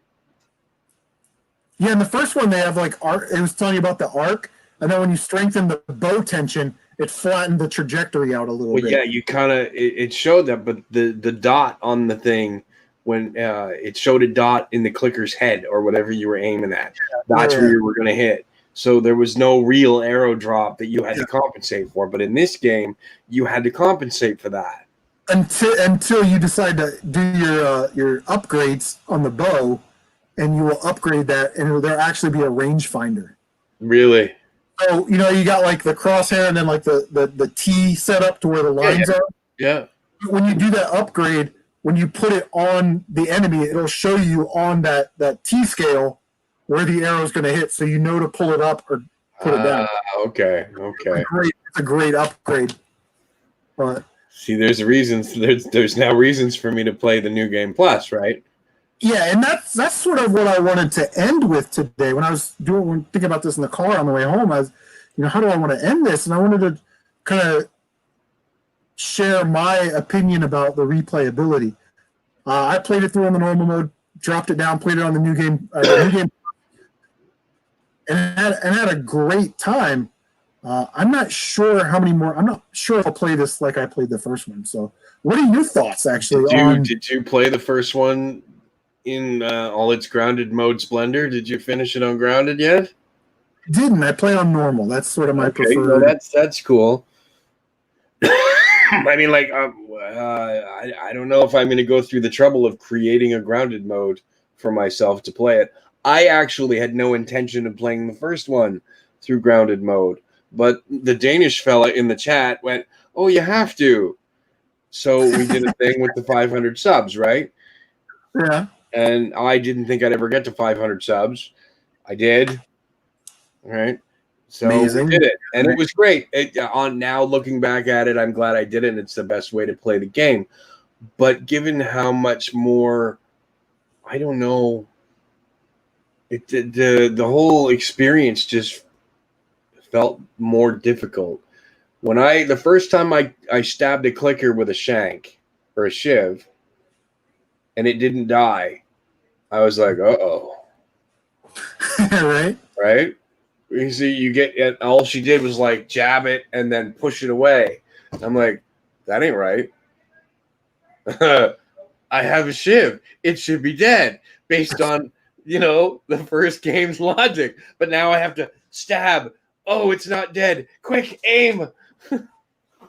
Yeah, in the first one, they have like arc. It was telling you about the arc. And then when you strengthen the bow tension, it flattened the trajectory out a little bit. Yeah, you kind of it showed that, but the dot on the thing when it showed a dot in the clicker's head or whatever you were aiming at, that's where you were going to hit. So there was no real arrow drop that you had to compensate for. But in this game, you had to compensate for that until you decide to do your upgrades on the bow, and you will upgrade that, and there'll actually be a rangefinder. Really. So, you got like the crosshair and then like the T set up to where the lines are. Yeah. When you do that upgrade, when you put it on the enemy, it'll show you on that T scale where the arrow is going to hit, so to pull it up or put it down. Okay. It's a great upgrade. But see, there's reasons. There's now reasons for me to play the new game plus, right? Yeah, and that's sort of what I wanted to end with today. When I was thinking about this in the car on the way home, I was, how do I want to end this? And I wanted to kind of share my opinion about the replayability. I played it through on the normal mode, dropped it down, played it on the new game, and had a great time. I'm not sure how many more. I'm not sure I'll play this like I played the first one. So, what are your thoughts actually Did you play the first one in all its grounded mode splendor? Did you finish it on grounded yet? Didn't I play on normal? That's sort of my preferred. No, that's cool. I mean, like, I don't know if I'm going to go through the trouble of creating a grounded mode for myself to play it. I actually had no intention of playing the first one through grounded mode, but the Danish fella in the chat went, "Oh, you have to." So we did a thing with the 500 subs, right? Yeah. And I didn't think I'd ever get to 500 subs. I did. All right. So Amazing. we did it, and it was great. On now looking back at it, I'm glad I did it. And it's the best way to play the game. But given how much more, I don't know, the whole experience just felt more difficult. When the first time I stabbed a clicker with a shank or a shiv, and it didn't die, I was like, uh-oh. Right? You see, you get all she did was like jab it and then push it away. I'm like, that ain't right. I have a shiv. It should be dead based on, the first game's logic. But now I have to stab. Oh, it's not dead. Quick, aim.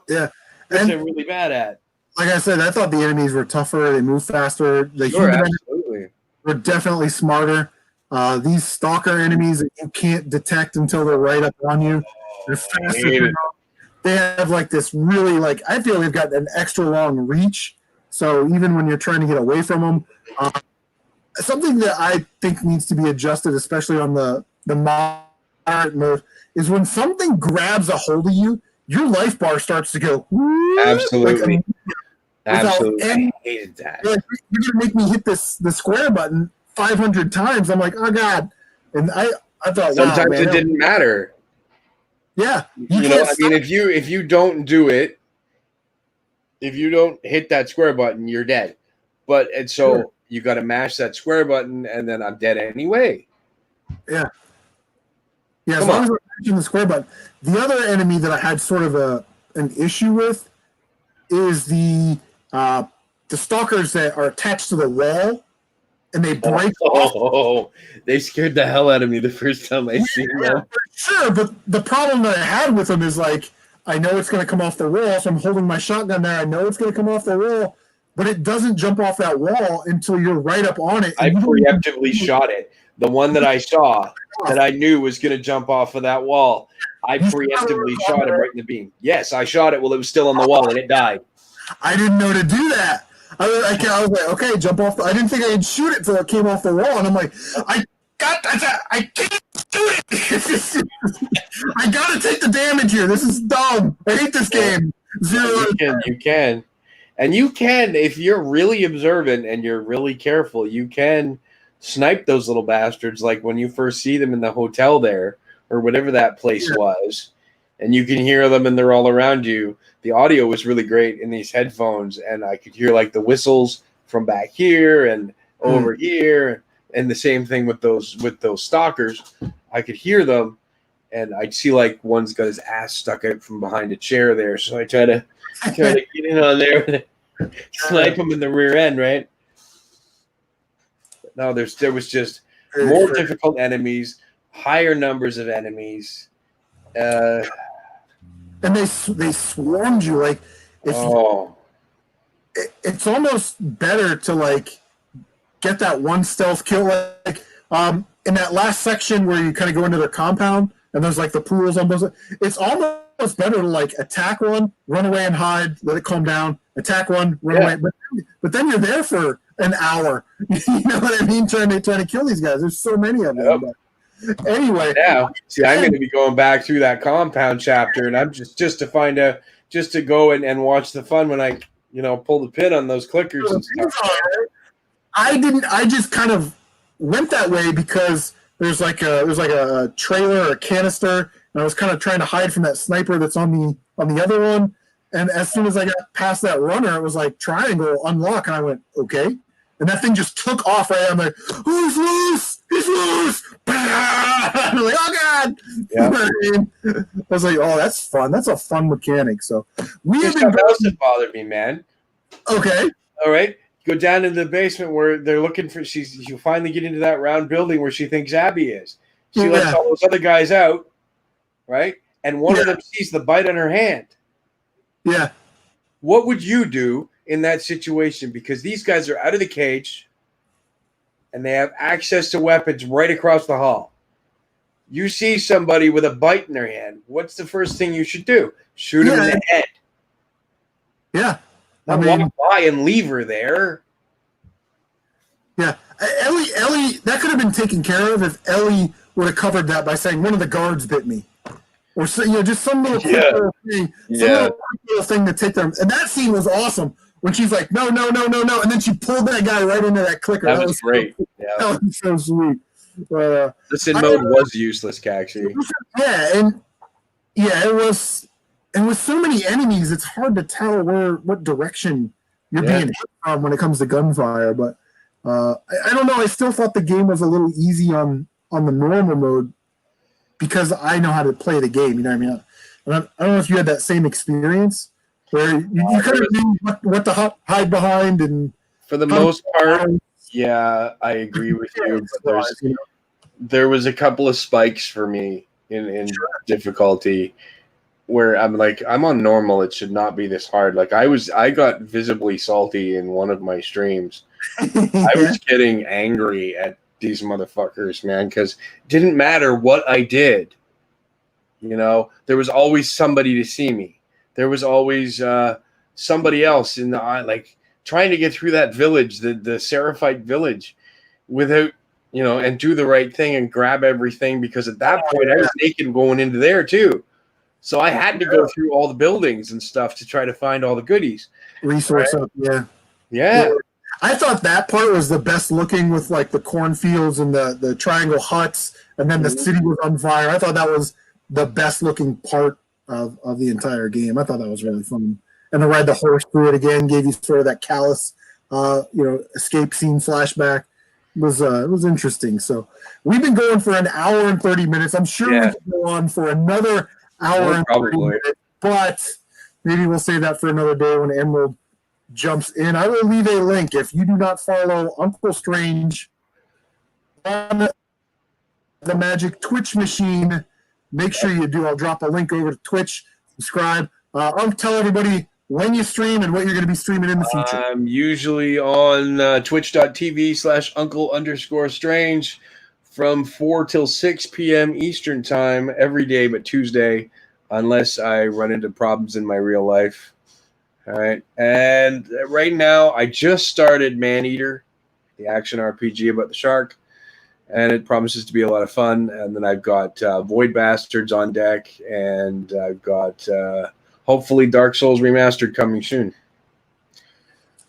Yeah. Which I'm really bad at. Like I said, I thought the enemies were tougher. They move faster. The Sure, human absolutely. were definitely smarter. These stalker enemies that you can't detect until they're right up on you. They're faster. They have like this really I feel they've got an extra long reach. So even when you're trying to get away from them, something that I think needs to be adjusted, especially on the moderate mode, is when something grabs a hold of you, your life bar starts to go. Absolutely. Absolutely. I hated that. You're gonna make me hit the square button 500 times. I'm like, oh god, and I thought sometimes wow, man, it didn't matter. Yeah, if you don't do it, if you don't hit that square button, you're dead. So you got to mash that square button, and then I'm dead anyway. Yeah. As long as I'm mashing the square button. The other enemy that I had sort of an issue with is the stalkers that are attached to the wall. And they break off. Oh, they scared the hell out of me the first time I seen them. Sure, but the problem that I had with them is I know it's going to come off the wall, so I'm holding my shotgun there. I know it's going to come off the wall, but it doesn't jump off that wall until you're right up on it. I preemptively shot it. The one that I saw that I knew was going to jump off of that wall, I preemptively shot it right in the beam. Yes, I shot it while it was still on the wall, and it died. I didn't know to do that. I was like, okay, jump off. I didn't think I could shoot it until it came off the wall, and I'm like, I can't do it. I gotta take the damage here. This is dumb. I hate this game. You can, and you can if you're really observant and you're really careful. You can snipe those little bastards, like when you first see them in the hotel there or whatever that place was, and you can hear them and they're all around you. The audio was really great in these headphones, and I could hear the whistles from back here and over here, and the same thing with those stalkers. I could hear them, and I'd see one's got his ass stuck out from behind a chair there, so I try to get in on there, snipe him in the rear end, right? No, there was just more difficult enemies, higher numbers of enemies. And they swarmed you it's almost better to get that one stealth kill in that last section where you kind of go into their compound and there's the pools on both sides. It's almost better to attack one, run away and hide, let it calm down, attack one, run away, but then you're there for an hour. You know what I mean? Trying to kill these guys. There's so many of them. Yep. Anyway, now see, I'm going to be going back through that compound chapter, and I'm just to go and watch the fun when I pull the pin on those clickers and stuff. I just kind of went that way because there's a trailer or a canister, and I was kind of trying to hide from that sniper that's on the other one. And as soon as I got past that runner, it was triangle unlock, and I went okay. And that thing just took off right. I'm like, oh, it's loose! He's loose. I'm like, oh god. Yeah. I was like, oh, that's fun. That's a fun mechanic. So we have Here's been something else that bothered me, man. okay. All right. Go down into the basement where they're looking for. She'll finally get into that round building where she thinks Abby is. She lets all those other guys out, right? And one of them sees the bite on her hand. Yeah. What would you do in that situation? Because these guys are out of the cage and they have access to weapons right across the hall. You see somebody with a bite in their hand. What's the first thing you should do? Shoot him in the head. Yeah. Not walk by and leave her there. Yeah. Ellie, that could have been taken care of if Ellie would have covered that by saying one of the guards bit me. Or just some little quick little thing, little thing to take them. And that scene was awesome when she's like, no, and then she pulled that guy right into that clicker. That was great. That was so sweet. Listen mode was useless, actually. Yeah, it was. And with so many enemies, it's hard to tell what direction you're being hit from when it comes to gunfire. But I don't know. I still thought the game was a little easy on the normal mode, because I know how to play the game. You know what I mean? I don't know if you had that same experience where you kind of knew what to hide behind. And for the most part, yeah, I agree with you. But there was a couple of spikes for me in difficulty where I'm like, I'm on normal. It should not be this hard. Like I got visibly salty in one of my streams. I was getting angry at these motherfuckers, man, because it didn't matter what I did. You know, there was always somebody to see me. There was always somebody else in the like trying to get through that village, the Seraphite village, without, you know, and do the right thing and grab everything, because at that point I was naked going into there too. So I had to go through all the buildings and stuff to try to find all the goodies. Resource up, yeah. I thought that part was the best looking, with like the cornfields and the triangle huts, and then the city was on fire. I thought that was the best looking part of the entire game. I thought that was really fun. And to ride the horse through it again gave you sort of that callous, escape scene flashback. It was interesting. So we've been going for an hour and 30 minutes. I'm sure we could go on for another hour and 30 minutes, but maybe we'll save that for another day when Emerald jumps in. I will leave a link. If you do not follow Uncle Strange on the Magic Twitch machine, make sure you do. I'll drop a link over to Twitch. Subscribe. I'll tell everybody when you stream and what you're going to be streaming in the future. I'm usually on twitch.tv/uncle_strange from 4 till 6 p.m. Eastern time every day but Tuesday, unless I run into problems in my real life. All right. And right now, I just started Maneater, the action RPG about the shark, and it promises to be a lot of fun. And then I've got Void Bastards on deck, and I've got hopefully Dark Souls Remastered coming soon.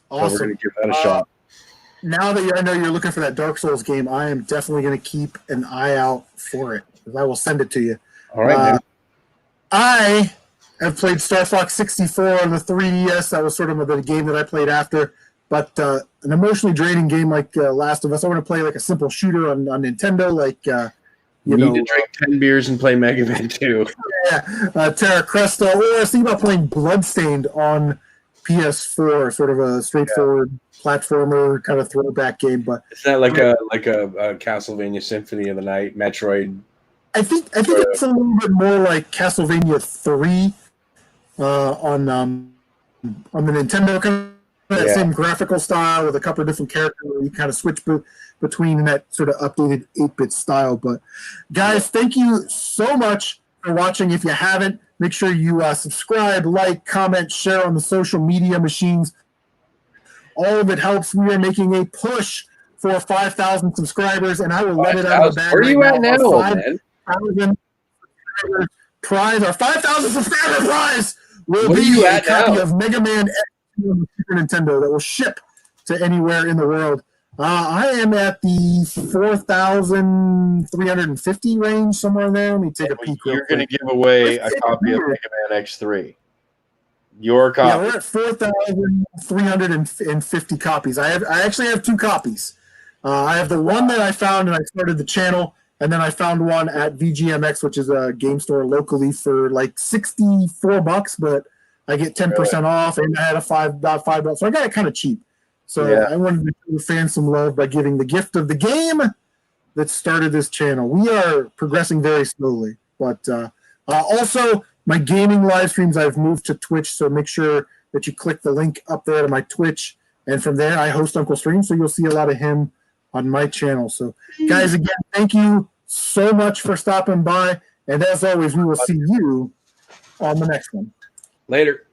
Awesome. So we're going to give that a shot. Now that I know you're looking for that Dark Souls game, I am definitely going to keep an eye out for it. I will send it to you. All right, man. I have played Star Fox 64 on the 3DS. That was sort of the game that I played after. But an emotionally draining game like Last of Us, I want to play like a simple shooter on Nintendo, like you need to drink 10 beers and play Mega Man 2. Yeah, Terra Cresta. Or I was thinking about playing Bloodstained on PS4, sort of a straightforward platformer kind of throwback game. But it's not like a Castlevania Symphony of the Night, Metroid. I think it's a little bit more like Castlevania 3 on the Nintendo, kind of that same graphical style with a couple of different characters where you kind of switch between that sort of updated 8-bit style. But guys, thank you so much for watching. If you haven't, make sure you subscribe, like, comment, share on the social media machines. All of it helps. We are making a push for 5,000 subscribers, and I will let it out of the bag. Where are you at now, man? 5,000 prize, our 5,000 subscriber prize will be a copy of Mega Man X on the Super Nintendo that will ship to anywhere in the world. I am at the 4,350 range, somewhere in there. Let me take a peek. You're going to give away a copy of Mega Man X3. Your copy. Yeah, we're at 4,350 copies. I actually have 2 copies. I have the one that I found and I started the channel, and then I found one at VGMX, which is a game store locally for like $64, but I get 10% off, and I had a $5, so I got it kind of cheap. So I wanted to give the fans some love by giving the gift of the game that started this channel. We are progressing very slowly, but also my gaming live streams I've moved to Twitch, so make sure that you click the link up there to my Twitch, and from there I host Uncle Stream, so you'll see a lot of him on my channel. So guys, again, thank you so much for stopping by, and as always, we will see you on the next one. Later.